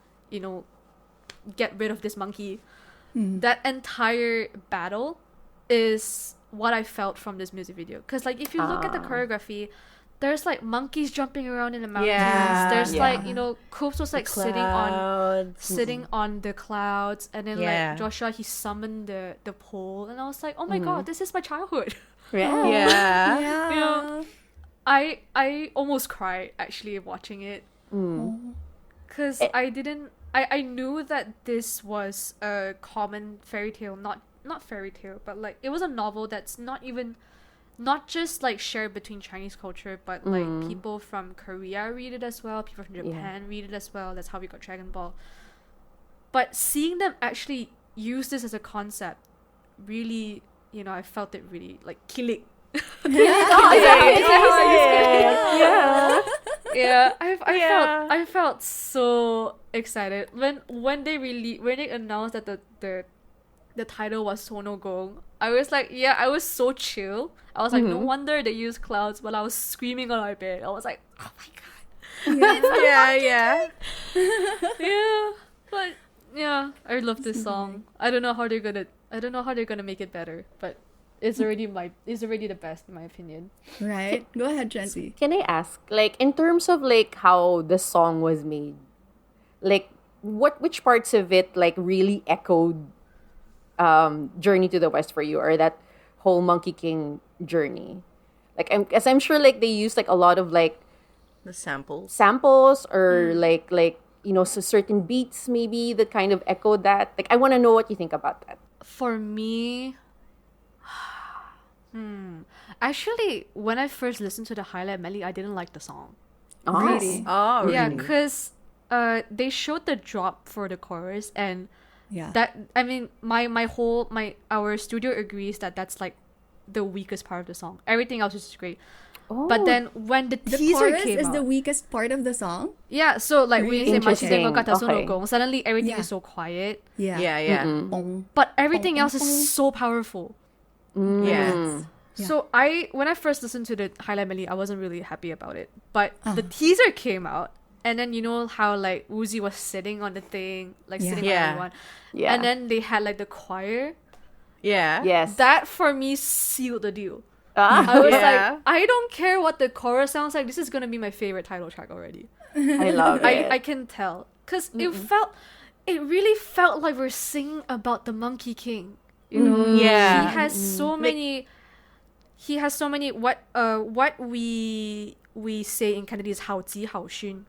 get rid of this monkey? That entire battle is what I felt from this music video. Because like if you look at the choreography, there's like monkeys jumping around in the mountains.
Yeah,
There's
yeah.
like, Coops was like sitting on the clouds, and then
Yeah.
like Joshua, he summoned the pole, and I was like, oh my God, this is my childhood.
Yeah.
Yeah.
Yeah.
I almost cried actually watching it because I knew that this was a common fairy tale, not fairy tale, but like it was a novel that's not just like shared between Chinese culture, but like people from Korea read it as well, people from Japan read it as well. That's how we got Dragon Ball. But seeing them actually use this as a concept, really, I felt it really like killing. Yeah, I felt so excited when they announced that the title was Sonogong. I was like, I was so chill. I was like, no wonder they use clouds, but I was screaming on my bed. I was like, oh my god.
Yeah.
Yeah. But yeah, I love this song. I don't know how they're gonna make it better, but it's already the best in my opinion.
Right? Go ahead, Jency.
Can I ask, like, in terms of like how the song was made, like which parts of it like really echoed Journey to the West for you, or that whole Monkey King journey? Like, I'm sure like they used like a lot of like
The samples.
or like so certain beats maybe that kind of echoed that. Like, I want to know what you think about that.
For me, actually, when I first listened to the highlight medley, I didn't like the song.
Really?
Oh, really?
Yeah, because they showed the drop for the chorus, and
Yeah.
that, I mean, our studio agrees that that's like the weakest part of the song. Everything else is great.
Oh.
But then when the
The
teaser
chorus
came
is
out,
the weakest part of the song?
yeah, so like when you say
Interesting.
Machide Kata
Okay.
Sunogong, suddenly everything
Yeah.
is so quiet.
Yeah.
Yeah.
Bong.
But everything
Bong,
else
bong,
is so powerful.
Yes.
Yeah.
So when I first listened to the highlight medley, I wasn't really happy about it. But the teaser came out, and then you know how like Uzi was sitting on the thing, like sitting on
Yeah.
everyone.
Yeah.
And then they had like the choir.
Yeah.
Yes.
That for me sealed the deal.
Ah,
I was
Yeah.
like, I don't care what the chorus sounds like. This is gonna be my favorite title track already.
I love it.
I can tell, cause it really felt like we're singing about the Monkey King. You know,
Yeah.
he has so many. He has so many. What we say in Cantonese, 好吉好勋.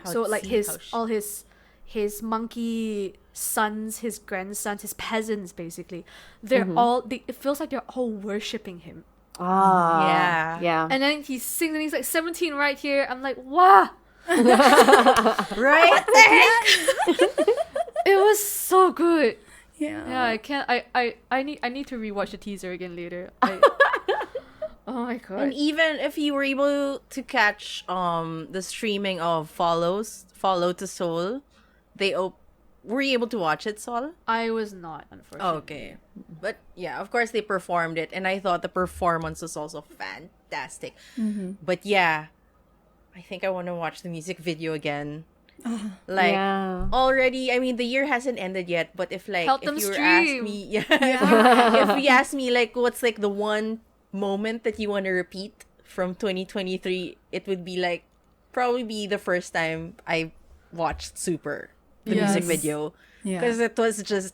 So like his monkey sons, his grandsons, his peasants, basically, it feels like they're all worshipping him.
Yeah.
Yeah.
And then he sings and he's like 17 right here. I'm like, wow.
Right?
It was so good.
Yeah.
Yeah, I can't. I need to rewatch the teaser again later. Oh my god.
And even if you were able to catch the streaming of Follow to Soul, were you able to watch it, Sol?
I was not, unfortunately.
Okay. But yeah, of course they performed it, and I thought the performance was also fantastic. But yeah, I think I want to watch the music video again. Like
Yeah.
already, I mean, the year hasn't ended yet, but if like
Help
if
them
you were
stream.
asked me, if you asked me like what's like the one moment that you want to repeat from 2023, it would be like probably be the first time I watched Super, the music video,
Yeah.
because it was just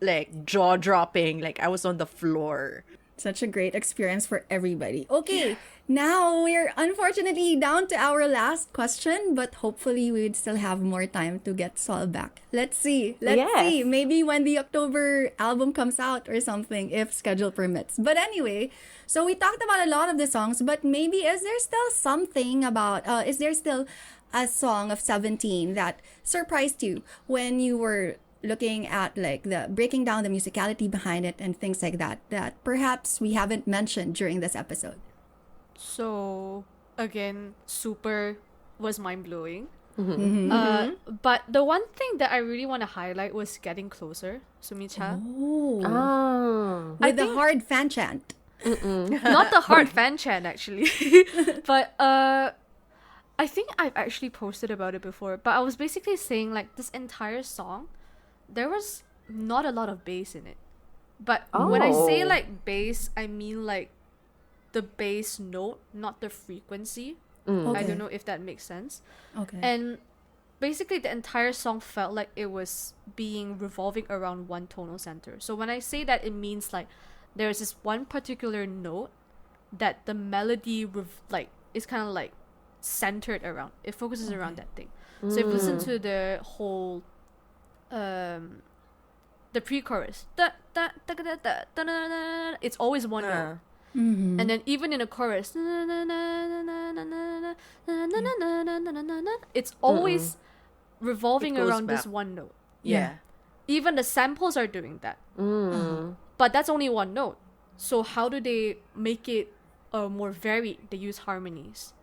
like jaw dropping, like I was on the floor.
Such a great experience for everybody. Okay, now we're unfortunately down to our last question, but hopefully we'd still have more time to get Sol back. Let's see. Let's
Yes.
see. Maybe when the October album comes out or something, if schedule permits. But anyway, so we talked about a lot of the songs, but maybe is there still a song of 17 that surprised you when you were looking at like the breaking down the musicality behind it and things like that perhaps we haven't mentioned during this episode?
So again, Super was mind blowing. But the one thing that I really want to highlight was Getting Closer, Sumicha.
Oh,
Ah.
with the hard fan chant.
Not the hard fan chant actually. But I think I've actually posted about it before, but I was basically saying like this entire song, there was not a lot of bass in it. But when I say
Oh.
like bass, I mean like the bass note, not the frequency. I
Okay.
don't know if that makes sense.
Okay.
And basically the entire song felt like it was being revolving around one tonal center. So when I say that, it means like there's this one particular note that the melody is kind of like centered around. It focuses around that thing. So if you listen to the whole the pre-chorus, it's always one note. And then even in a chorus, it's always revolving
It goes
around this
back.
one note.
Yeah.
Even the samples are doing that. But that's only one note. So how do they make it more varied? They use harmonies.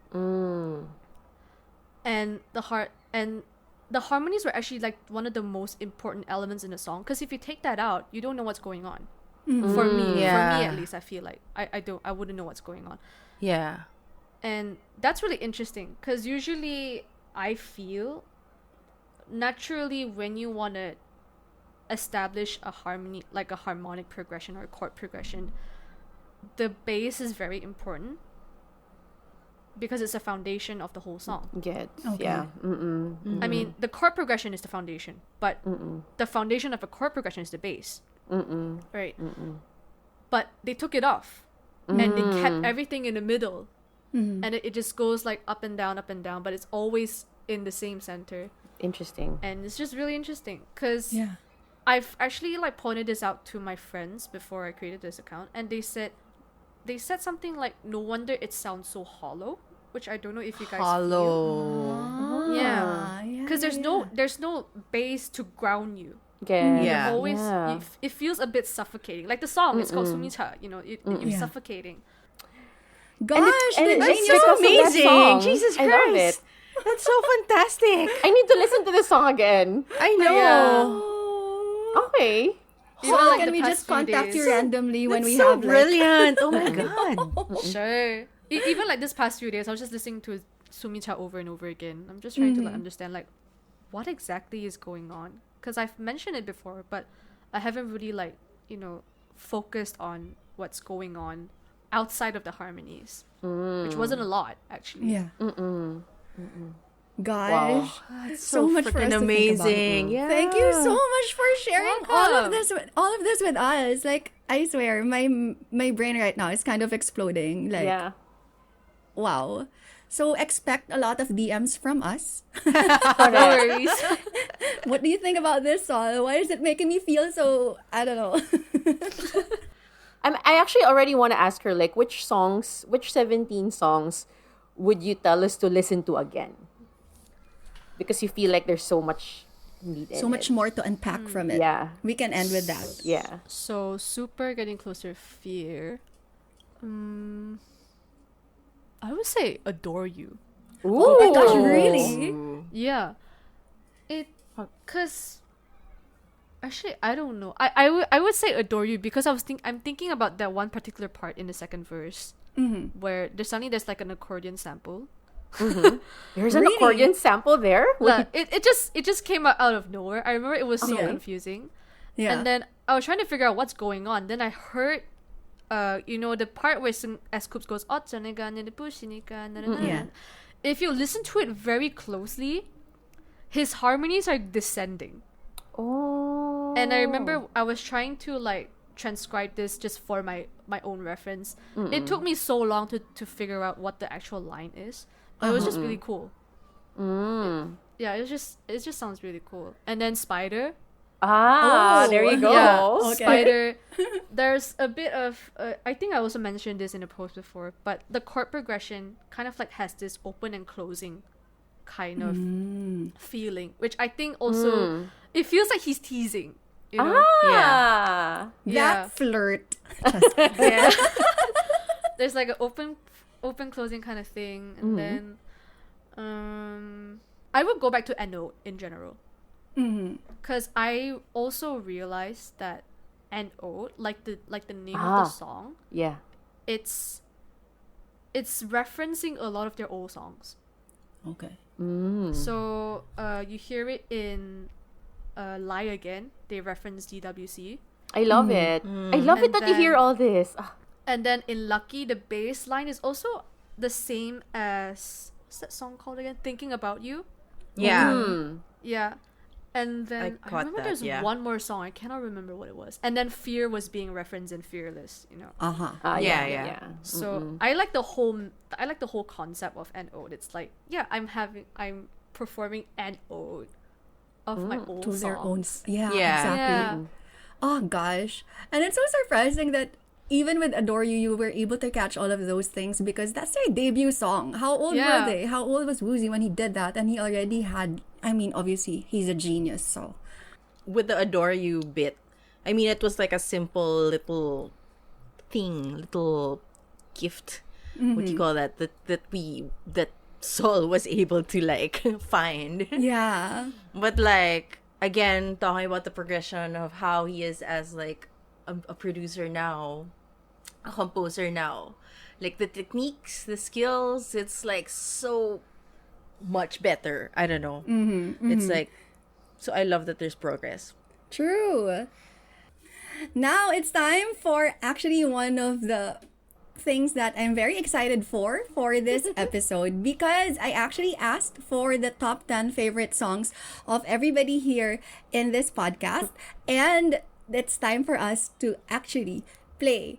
And the harmonies were actually like one of the most important elements in the song, because if you take that out, you don't know what's going on. For me at least, I feel like I wouldn't know what's going on.
Yeah.
And that's really interesting, because usually I feel naturally when you want to establish a harmony, like a harmonic progression or a chord progression, the bass is very important because it's a foundation of the whole song.
Yeah.
I mean, the chord progression is the foundation, but the foundation of a chord progression is the bass. Right? But they took it off and they kept everything in the middle. And it just goes like up and down, but it's always in the same center.
Interesting.
And it's just really interesting because
Yeah.
I've actually like pointed this out to my friends before I created this account, and they said something like, no wonder it sounds so hollow, which I don't know if you guys feel.
Hollow.
Yeah, because there's no bass to ground you.
Yeah.
Yeah.
Always it feels a bit suffocating. Like the song, it's called Sumicha, you're
Yeah.
suffocating.
Gosh,
and
the
it's
genius
because
so
of that
amazing.
song.
Jesus
I love
Christ.
it.
That's so fantastic.
I need to listen to the song again.
I know.
Yeah.
Okay.
Even, like,
Can
the
we
past
just
few
contact
days.
you randomly when
That's
we
so
have
brilliant. Oh my god.
Sure. Even like this past few days, I was just listening to Sumicha over and over again. I'm just trying to like, understand like what exactly is going on, because I've mentioned it before, but I haven't really like focused on what's going on outside of the harmonies, which wasn't a lot actually.
Yeah. Gosh.
Wow.
That's
so much for us
freaking
to think
amazing.
about.
Yeah.
Thank you so much for sharing all of
Welcome.
this with us. Like, I swear, my brain right now is kind of exploding. Like,
Yeah.
wow. So expect a lot of DMs from us.
No worries.
What do you think about this song? Why is it making me feel so, I don't know.
I actually already want to ask her, like, which 17 songs would you tell us to listen to again? Because you feel like there's so much meat in
So much
it.
more to unpack from it.
Yeah.
We can end with that.
Yeah.
So super getting closer, fear. I would say adore you.
Oh my gosh, really?
Yeah. Cause actually I don't know. I would say adore you because I'm thinking about that one particular part in the second verse where there's like an accordion sample.
There's an
Really?
accordion sample there?
Like, it just came out of nowhere. I remember it was so
Yeah.
confusing.
Yeah.
And then I was trying to figure out what's going on. Then I heard the part where S. Coops goes,
Yeah.
if you listen to it very closely, his harmonies are descending.
Oh.
And I remember I was trying to like transcribe this just for my own reference. It took me so long to figure out what the actual line is. But it was just really cool. It just sounds really cool. And then Spider.
Ah,
Oh,
there you go.
Yeah,
Okay.
Spider. There's a bit of I think I also mentioned this in a post before, but the chord progression kind of like has this open and closing kind of feeling, which I think also it feels like he's teasing. You know?
Ah.
Yeah.
That flirt.
Yeah. There's like an open closing kind of thing, and then I would go back to NO in general. Because I also realized that NO, like the name of the song,
Yeah.
it's referencing a lot of their old songs.
Okay.
So you hear it in Lie Again, they reference DWC.
I love it. I love it
And
that you hear
then-
all this. Ah.
And then in Lucky, the bass line is also the same as, what's that song called again? Thinking About You.
Yeah.
Yeah. And then I
caught
remember
that,
there's
yeah.
one more song. I cannot remember what it was. And then Fear was being referenced in Fearless,
Uh-huh.
Yeah,
yeah.
yeah.
So I like the whole concept of an ode. It's like, yeah, I'm performing an ode of my old
To
songs.
their own. Yeah,
Yeah.
exactly.
Yeah.
Oh gosh. And it's so surprising that even with Adore You, you were able to catch all of those things because that's their debut song. How old
Yeah.
were they? How old was Woozy when he did that? And he already had, I mean, obviously, he's a genius, so.
With the Adore You bit, I mean, it was like a simple little thing, little gift. What do you call that? That Sol was able to like find.
Yeah.
But like again, talking about the progression of how he is as like a producer now, a composer now, like the techniques, the skills, it's like so much better. I don't know. It's like, so I love that there's progress.
True. Now it's time for actually one of the things that I'm very excited for this episode because I actually asked for the top 10 favorite songs of everybody here in this podcast, and it's time for us to actually play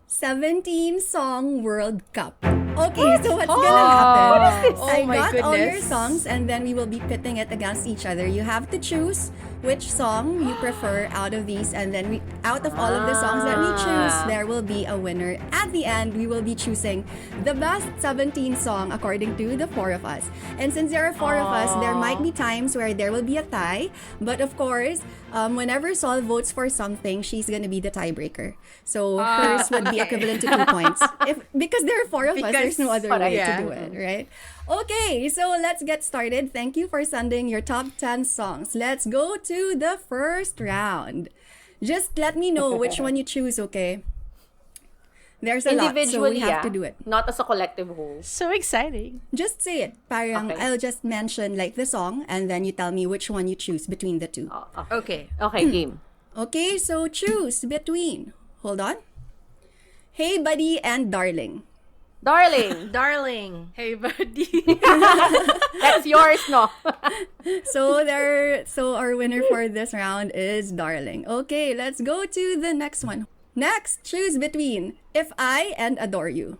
17 Song World Cup. Okay, so what's gonna happen?
What is this?
I
Oh my
got all your
goodness.
songs and then we will be pitting it against each other. You have to choose which song you prefer out of these, and then out of all of the songs that we choose, there will be a winner. At the end, we will be choosing the best 17 song according to the four of us. And since there are four of us, there might be times where there will be a tie. But of course, whenever Sol votes for something, she's gonna be the tiebreaker. So hers would be equivalent to 2 points. Because there are four of us, there's no other way
yeah.
to do it, right? Okay, so let's get started. Thank you for sending your top 10 songs. Let's go to the first round. Just let me know which one you choose, okay? There's a lot, so we
Individually,
have
yeah.
to do it.
Not as a collective whole.
So exciting.
Just say it. Parang
Okay.
I'll just mention like the song and then you tell me which one you choose between the two.
Okay.
Okay, game.
Okay, so choose between. Hold on. Hey Buddy and Darling.
Darling,
Darling.
Hey, buddy.
that's yours, no?
So our winner for this round is Darling. Okay, let's go to the next one. Next, choose between If I and Adore You.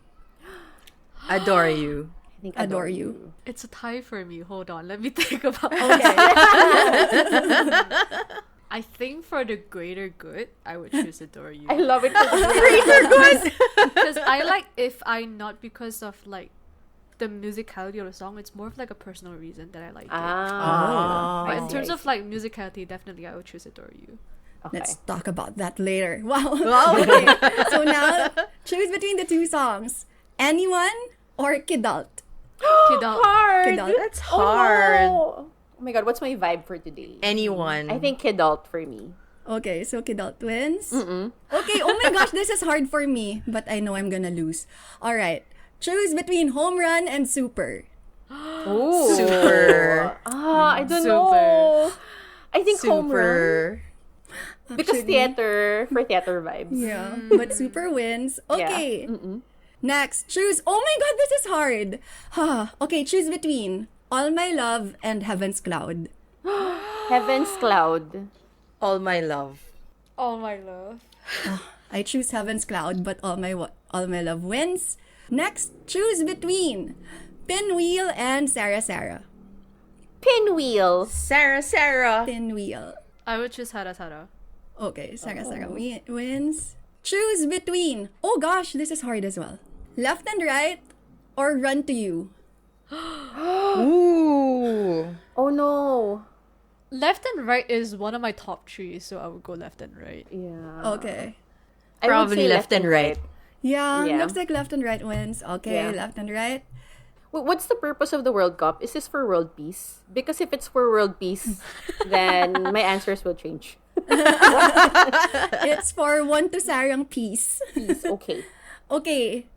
Adore You.
I think
Adore You.
It's a tie for me. Hold on. Let me think about it.
Okay.
I think for the greater good, I would choose Adore You.
I love it. For the greater good.
Because I like If I, not because of like the musicality of the song. It's more of like a personal reason that I like it. But in terms of like musicality, definitely I would choose Adore You.
Okay.
Let's talk about that later. Wow. Okay. So now, choose between the two songs. Anyone or Kidult?
Kidult.
Hard.
Kidult.
That's hard.
Oh my god, what's my vibe for today?
Anyone.
I think Kidult for me.
Okay, so Kidult wins. Okay, oh my gosh, this is hard for me. But I know I'm gonna lose. Alright. Choose between Home Run and Super.
Ooh.
Super.
I don't
Super.
know. I think Home Run.
Super.
Because theater, for theater vibes.
Yeah, but Super wins. Okay. Next, choose. Oh my god, this is hard. Okay, choose between All My Love and Heaven's Cloud.
Heaven's Cloud.
All My Love.
All my love.
I choose Heaven's Cloud, but All My Love wins. Next, choose between Pinwheel and Sarah Sarah.
Pinwheel.
Sarah.
Pinwheel.
I would choose Hara Hara.
Okay, Sarah Sarah wins. Choose between. Oh gosh, this is hard as well. Left and Right or Run to You.
Ooh.
Oh no.
Left and right is one of my top three, so I would go left and right.
Yeah.
Okay.
I would
Probably
say
left and right.
Yeah,
Yeah.
looks like Left and Right wins. Okay,
Yeah.
Left and Right.
What's the purpose of the World Cup? Is this for world peace? Because if it's for world peace, then my answers will change.
It's for one to Sarang peace.
Peace, okay.
Okay,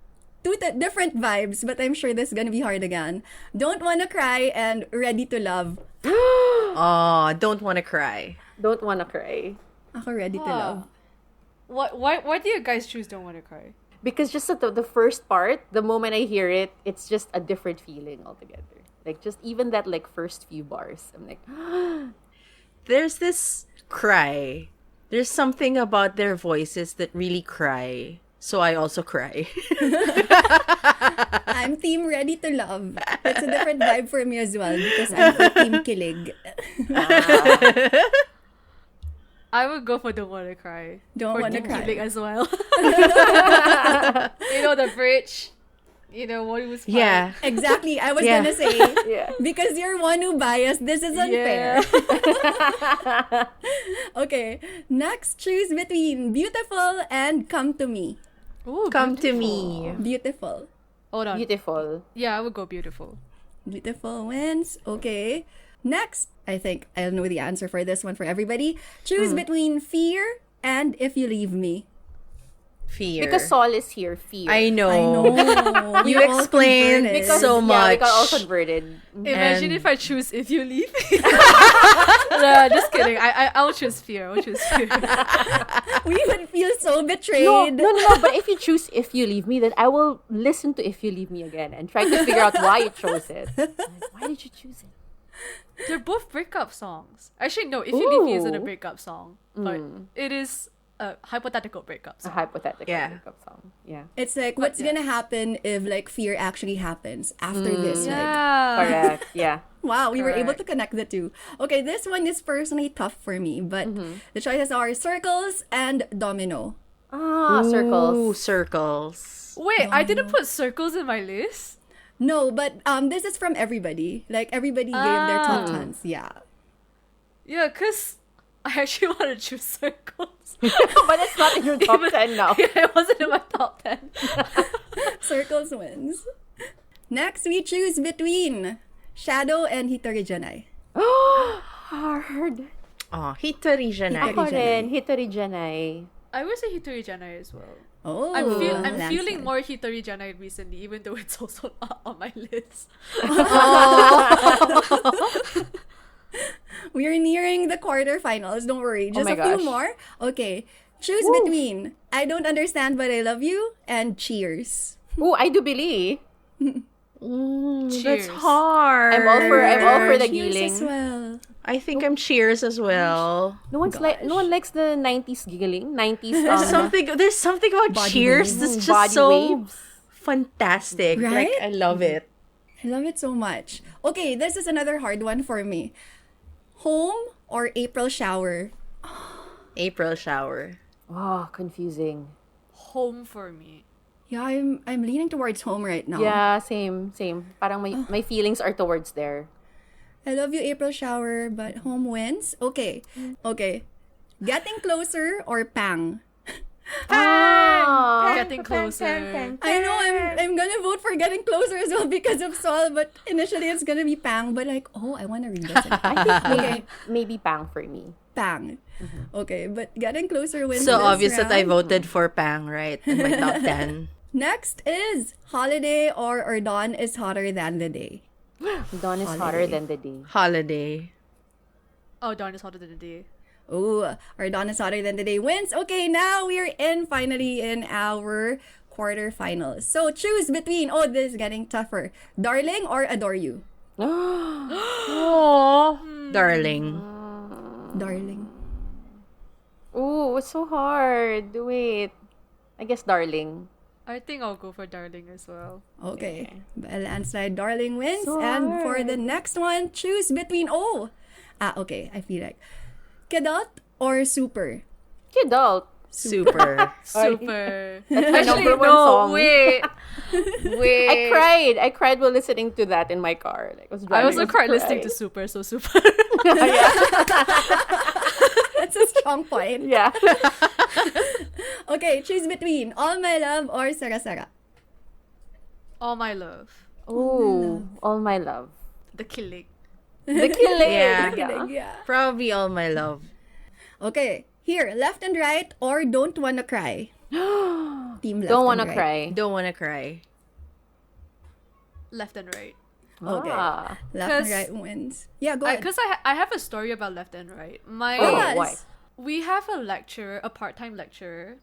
two different vibes, but I'm sure this is gonna be hard again. Don't Wanna Cry and Ready to Love.
Oh, don't want to cry.
Don't wanna cry.
Ako Ready to Love.
Why do you guys choose Don't Wanna Cry?
Because just at the first part, the moment I hear it, it's just a different feeling altogether. Like just even that like first few bars, I'm like,
There's this cry. There's something about their voices that really cry. So I also cry.
I'm Team Ready to Love. It's a different vibe for me as well because I'm for Team Kilig.
I would go for Don't Wanna Cry.
Don't
for
Wanna
Deep
Cry.
Healing as well. You know, the bridge. You know, what was fun.
Yeah.
Exactly. I was
Yeah.
gonna say,
Yeah.
because you're one who biased, this is unfair.
Yeah.
Okay, next, choose between Beautiful and Come to Me.
Ooh,
Come to
beautiful.
me.
Beautiful.
Hold on.
Beautiful.
Yeah, I would go Beautiful.
Beautiful wins. Okay. Next, I think I'll know the answer for this one for everybody. Choose between Fear and If You Leave Me.
Fear.
Because Saul is here, fear.
I know.
I know.
You
We all
explained
converted.
so
Yeah,
much.
we got all converted.
Imagine
And-
if I choose If You Leave Me. No, just kidding. I'll choose Fear. I'll choose Fear.
We would feel so
No,
betrayed.
no. But if you choose If You Leave Me, then I will listen to If You Leave Me again and try to figure out why you chose it. Like, why did you choose it?
They're both breakup songs. Actually, no. If You Leave Me isn't a
Ooh.
breakup song, but it is a hypothetical breakup
A
song.
hypothetical
Yeah.
breakup song. Yeah.
It's like, what's
yeah.
gonna happen if like fear actually happens after this? Like,
Yeah.
Correct. Yeah.
wow, we were able to
Correct.
connect the two. Okay, this one is personally tough for me, but the choices are Circles and Domino.
Ah,
Ooh,
circles.
circles.
Wait, I didn't put circles in my list.
No, but this is from everybody. Like everybody gave their top tons. Yeah.
Yeah, cause I actually want to choose circles.
But it's not in your top 10 now.
Yeah, it wasn't in my top 10.
Circles wins. Next, we choose between Shadow and Hitori Janai.
Hard.
Oh, Hitori Janai.
Ako rin, Hitori Janai.
I would say Hitori Janai as well.
Oh,
I'm feeling
landslide.
more Hitori Janai recently, even though it's also not on my list.
We are nearing the quarterfinals. Don't worry. Just
my
a few
gosh.
more. Okay. Choose between I Don't Understand But I Love You and Cheers.
Ooh, I do believe.
That's
Cheers.
hard.
I'm all for the
Cheers
giggling.
as well.
I think I'm Cheers as well.
No one likes the 90s giggling. 90s
There's something about
Body
Cheers
waves.
that's just
body
so
waves.
fantastic.
Right?
Like, I love it.
I love it so much. Okay, this is another hard one for me. Home or April Shower?
April Shower.
Oh, confusing.
Home for me.
Yeah, I'm leaning towards home right now.
Yeah, same. Parang my feelings are towards there.
I love you, April Shower, but home wins. Okay. Getting Closer or Pang?
Oh.
Getting closer.
I know I'm gonna vote for Getting Closer as well because of Sol, but initially it's gonna be Pang, but like, I wanna read this. Okay,
Maybe Pang for me.
Pang. Okay, but Getting Closer wins.
So
this
obvious that I
round.
voted for Pang, right? In my top 10.
Next is Holiday or Dawn is Hotter Than the Day.
Dawn is hotter than the day.
Holiday.
Oh, darn, it's hotter than the day.
Ooh, or Dawn is Hotter Than the Day wins. Okay, now we're finally in our quarterfinals. So choose between, this is getting tougher, Darling or Adore You?
Oh, darling.
Darling.
Ooh, it's so hard. Wait. I guess Darling.
I think I'll go for Darling as well.
Okay. A landslide Darling wins.
So
and for
hard.
the next one, choose between okay, I feel like Kidult or Super?
Kidult.
Super.
Super.
That's my
Actually,
number one
no,
song.
wait.
I cried while listening to that in my car. Like,
I also cried listening to Super, so Super.
That's a strong point.
Yeah.
Okay, choose between All My Love or Sara Sara.
All My Love.
Ooh, All My Love.
The Killing.
The killing.
Yeah.
Yeah.
Probably All My Love.
Okay, here, Left and Right or Don't Wanna Cry. Team Left
Don't
and
wanna
Right.
cry.
Don't wanna cry.
Left and Right.
Okay.
Ah.
Left and
'Cause-
Right wins. Yeah, go ahead.
Because I have a story about Left and Right. My
Oh,
Yes.
why?
We have a lecturer, a part-time lecturer.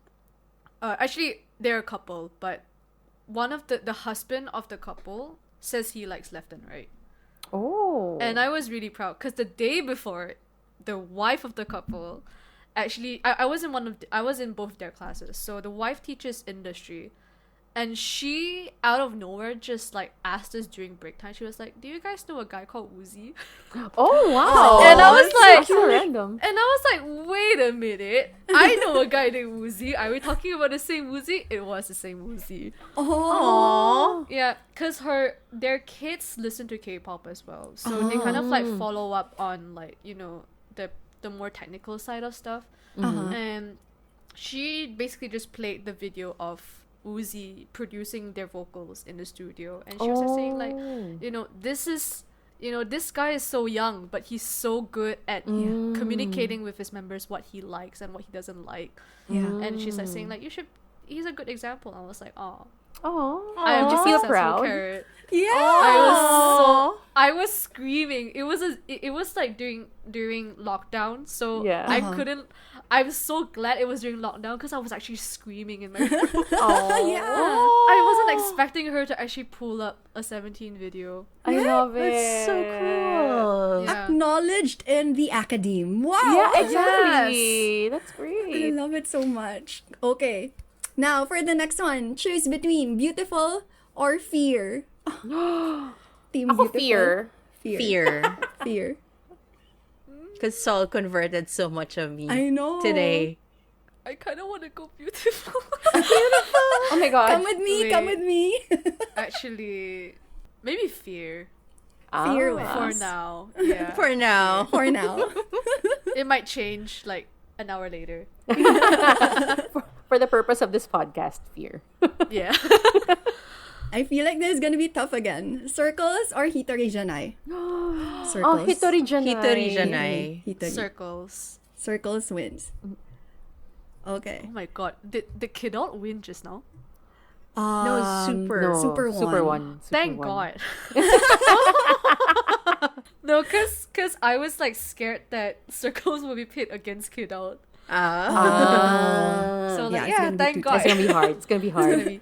Actually, they're a couple, but one of the husband of the couple says he likes Left and Right.
Oh.
And I was really proud because the day before, the wife of the couple, actually, I was in both their classes. So the wife teaches industry, And she, out of nowhere, just like asked us during break time. She was like, "Do you guys know a guy called Uzi?"
Oh wow!
And I was like,
so random.
And I was like, wait a minute. I know a guy named Uzi. Are we talking about the same Uzi? It was the same Uzi.
Oh.
Yeah, because their kids listen to K-pop as well. So they kind of like follow up on like, you know, the more technical side of stuff. And she basically just played the video of Uzi producing their vocals in the studio. And she was just saying like, this guy is so young, but he's so good at communicating with his members what he likes and what he doesn't like.
Yeah.
And she's like saying like, he's a good example. I was like, oh,
I am just feel proud.
Carrot.
Yeah.
I was screaming. It was like during lockdown, so
Yeah.
I couldn't. I'm so glad it was during lockdown because I was actually screaming in my room.
Yeah.
I wasn't expecting her to actually pull up a 17 video.
I love it.
That's so cool.
Yeah.
Acknowledged in the academe. Wow.
Yeah, exactly. That's
I
great.
love it so much. Okay. Now for the next one. Choose between beautiful or fear. Team
Ako
beautiful.
fear.
Fear.
Fear.
Because Sol converted so much of me
I know.
today.
I kind of want to go beautiful.
Oh my god.
Come with me. Come
Wait.
with me.
Actually, maybe fear
Fear
Ah.
for
wins.
now. Yeah,
For now.
For now.
it might change like an hour later.
For the purpose of this podcast, fear.
Yeah.
I feel like this is gonna be tough again. Circles or Hitori Janai?
Oh,
Circles.
Hitori Janai.
Hitori Janai.
Hitori.
Circles.
Circles wins. Okay.
Oh my god. Did Kidult win just now?
No, super.
No,
Super
Super
one.
one. Super
Thank
one.
God. No, cause I was like scared that Circles will be pit against Kidult. So
yeah,
like,
it's
yeah,
gonna be
thank
too
God.
It's gonna be hard. It's gonna be hard.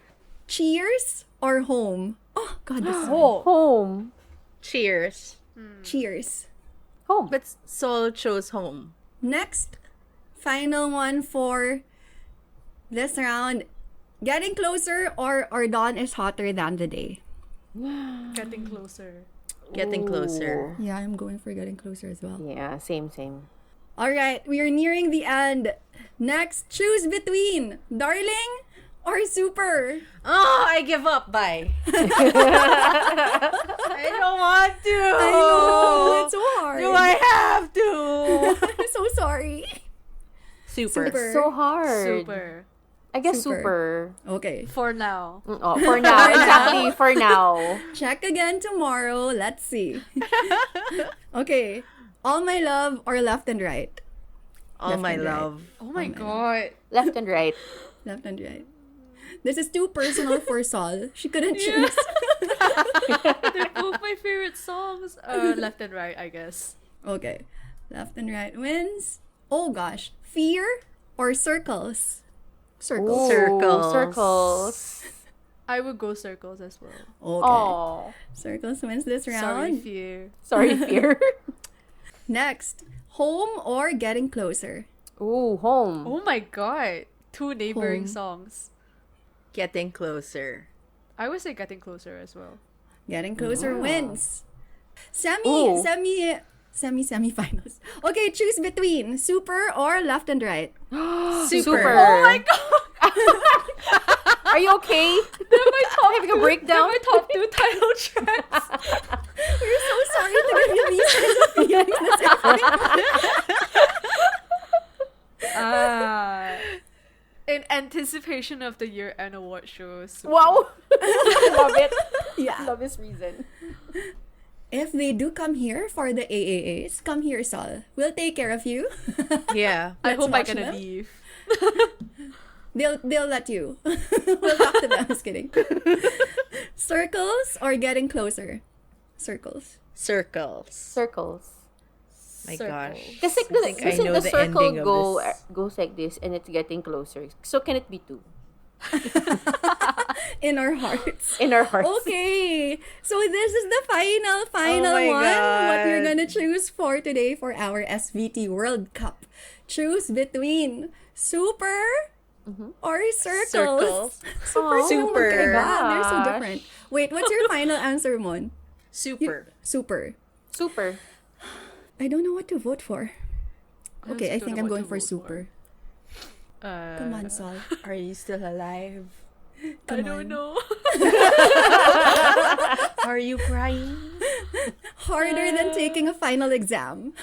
Cheers or home? Oh God, this is
Home.
Cheers.
cheers.
Home.
But Sol chose home.
Next, final one for this round. Getting closer or dawn is hotter than the day.
Getting closer.
Getting closer.
Yeah, I'm going for getting closer as well.
Yeah, same.
All right, we are nearing the end. Next, choose between darling or super.
Oh, I give up. Bye. I don't want to.
I know, it's so hard.
Do I have to?
I'm so sorry.
Super.
Super.
So hard.
Super.
I guess
Super.
super.
Okay,
For now.
Oh, for now. Exactly. For now.
check again tomorrow. Let's see. Okay, all my love or left and right.
All
Left
my
and right.
love.
Oh my god.
Left and right.
Left and right. This is too personal for Sol. She couldn't choose.
They're both my favorite songs. Left and right, I guess.
Okay, left and right wins. Oh gosh, fear or circles? Circles.
Circles.
Circles.
I would go Circles as well.
Okay,
Oh.
circles wins this
Sorry,
round.
fear.
Sorry, fear.
Next, home or getting closer?
Ooh, home.
Oh my god. Two neighboring
Home.
songs.
Getting closer.
I would say Getting Closer as well.
Getting closer
Wow.
wins.
Ooh.
Semi-finals. Okay, choose between super or left and right.
Super.
Oh my god!
Are you okay?
They're my top
Having a breakdown?
They're my top two title tracks.
We're so sorry to give you these kinds of feelings this evening.
In anticipation of the year-end award shows.
Wow. Love it.
Yeah.
Love this reason.
If they do come here for the AAAs, come here, Sol. We'll take care of you.
Yeah.
I
Let's
hope I
watch
get a
them.
leave.
They'll let you. We'll talk to them. Just kidding. Circles or getting closer? Circles.
Circles.
Circles.
My
Circle.
gosh.
Because
I think I know
the
the
circle
ending of this.
goes like this and it's getting closer. So can it be two?
In our hearts.
In our hearts.
Okay. So this is the final
Oh my
one. What we're
God.
gonna choose for today for our SVT World Cup. Choose between super or circles.
Circle. Super.
They're so different. Wait, what's your final answer, Mon?
Super.
Super.
Super.
I don't know what to vote for. Okay, I
don't
think
know
I'm
what
going
to
for
vote
super. Come on, Sol.
Are you still alive?
I don't know.
Are you crying?
Harder than taking a final exam.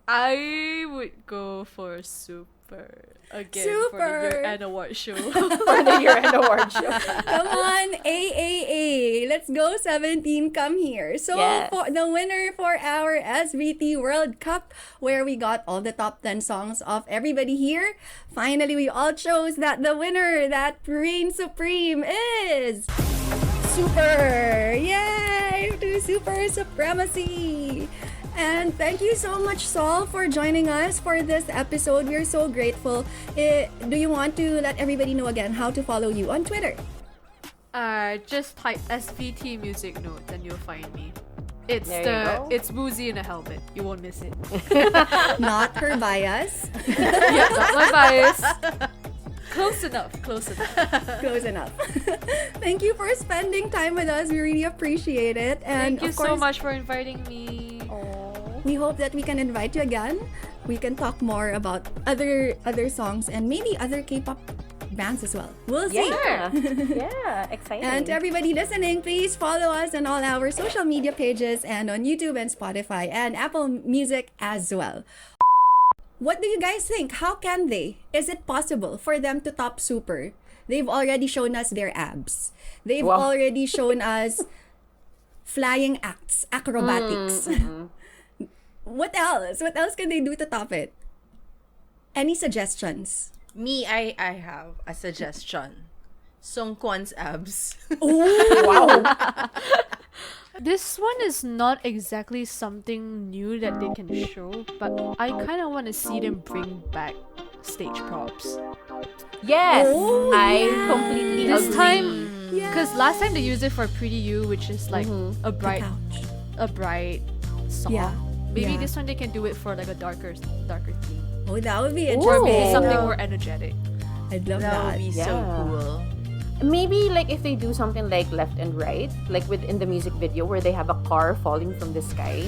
I would go for super again for
Super.
the year-end award show.
For the year-end award show.
Come on, AAA. Let's go 17, come here. So
Yes.
for the winner for our SVT World Cup, where we got all the top 10 songs of everybody here, finally we all chose that the winner, that reigns supreme is Super. Yay to Super Supremacy. And thank you so much, Sol, for joining us for this episode. We're so grateful. Do you want to let everybody know again how to follow you on Twitter?
Just type SVT Music Note and you'll find me. It's
There you go.
it's Woozy in a helmet. You won't miss it.
Not her bias.
Yeah, not my bias. Close enough.
Close enough. Thank you for spending time with us. We really appreciate it. And
Thank you
of course,
so much for inviting me.
we hope that we can invite you again. We can talk more about other songs and maybe other K-pop bands as well. We'll see.
Yeah. Yeah. Exciting.
And to everybody listening, please follow us on all our social media pages and on YouTube and Spotify and Apple Music as well. What do you guys think? How can they? Is it possible for them to top Super? They've already shown us their abs. They've
Wow.
already shown us flying acts, acrobatics. What else? What else can they do to top it? Any suggestions?
Me, I have a suggestion. Songkwan's abs.
wow.
This one is not exactly something new that they can show, but I kind of want to see them bring back stage props.
Yes.
Oh,
I
yeah.
completely
This
agree.
time,
Yeah.
because last time they used it for Pretty You, which is like a
The
bright song.
Yeah.
Maybe
Yeah.
this one they can do it for like a darker theme,
Oh, that would be
or maybe
interesting.
something
Yeah.
more energetic.
I'd love
That
that.
would be so
Yeah.
cool.
Maybe like if they do something like left and right, like within the music video where they have a car falling from the sky.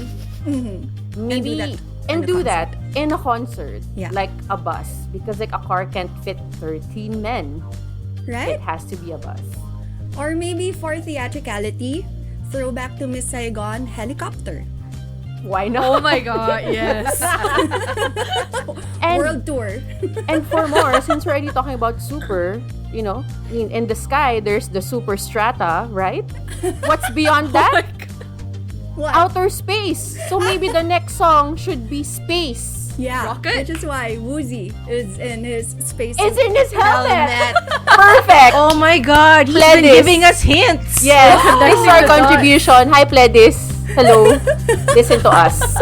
Maybe
And do that in a concert.
in a concert,
Yeah.
like a bus, because like a car can't fit 13 men.
Right?
It has to be a bus.
Or maybe for theatricality, throwback to Miss Saigon helicopter.
Why not?
Oh my god, yes.
and
World tour.
and for more, since we're already talking about super, you know, in the sky there's the super strata, right? What's beyond that?
What?
Outer space. So maybe the next song should be space.
Yeah.
Rocket?
Which is why Woozy is in his space.
It's in his helmet.
Helmet.
Perfect.
Oh my god, he's been
Pledis.
giving us hints.
Yes, this is our
the dots.
contribution. Hi, Pledis. Hello. Listen to us.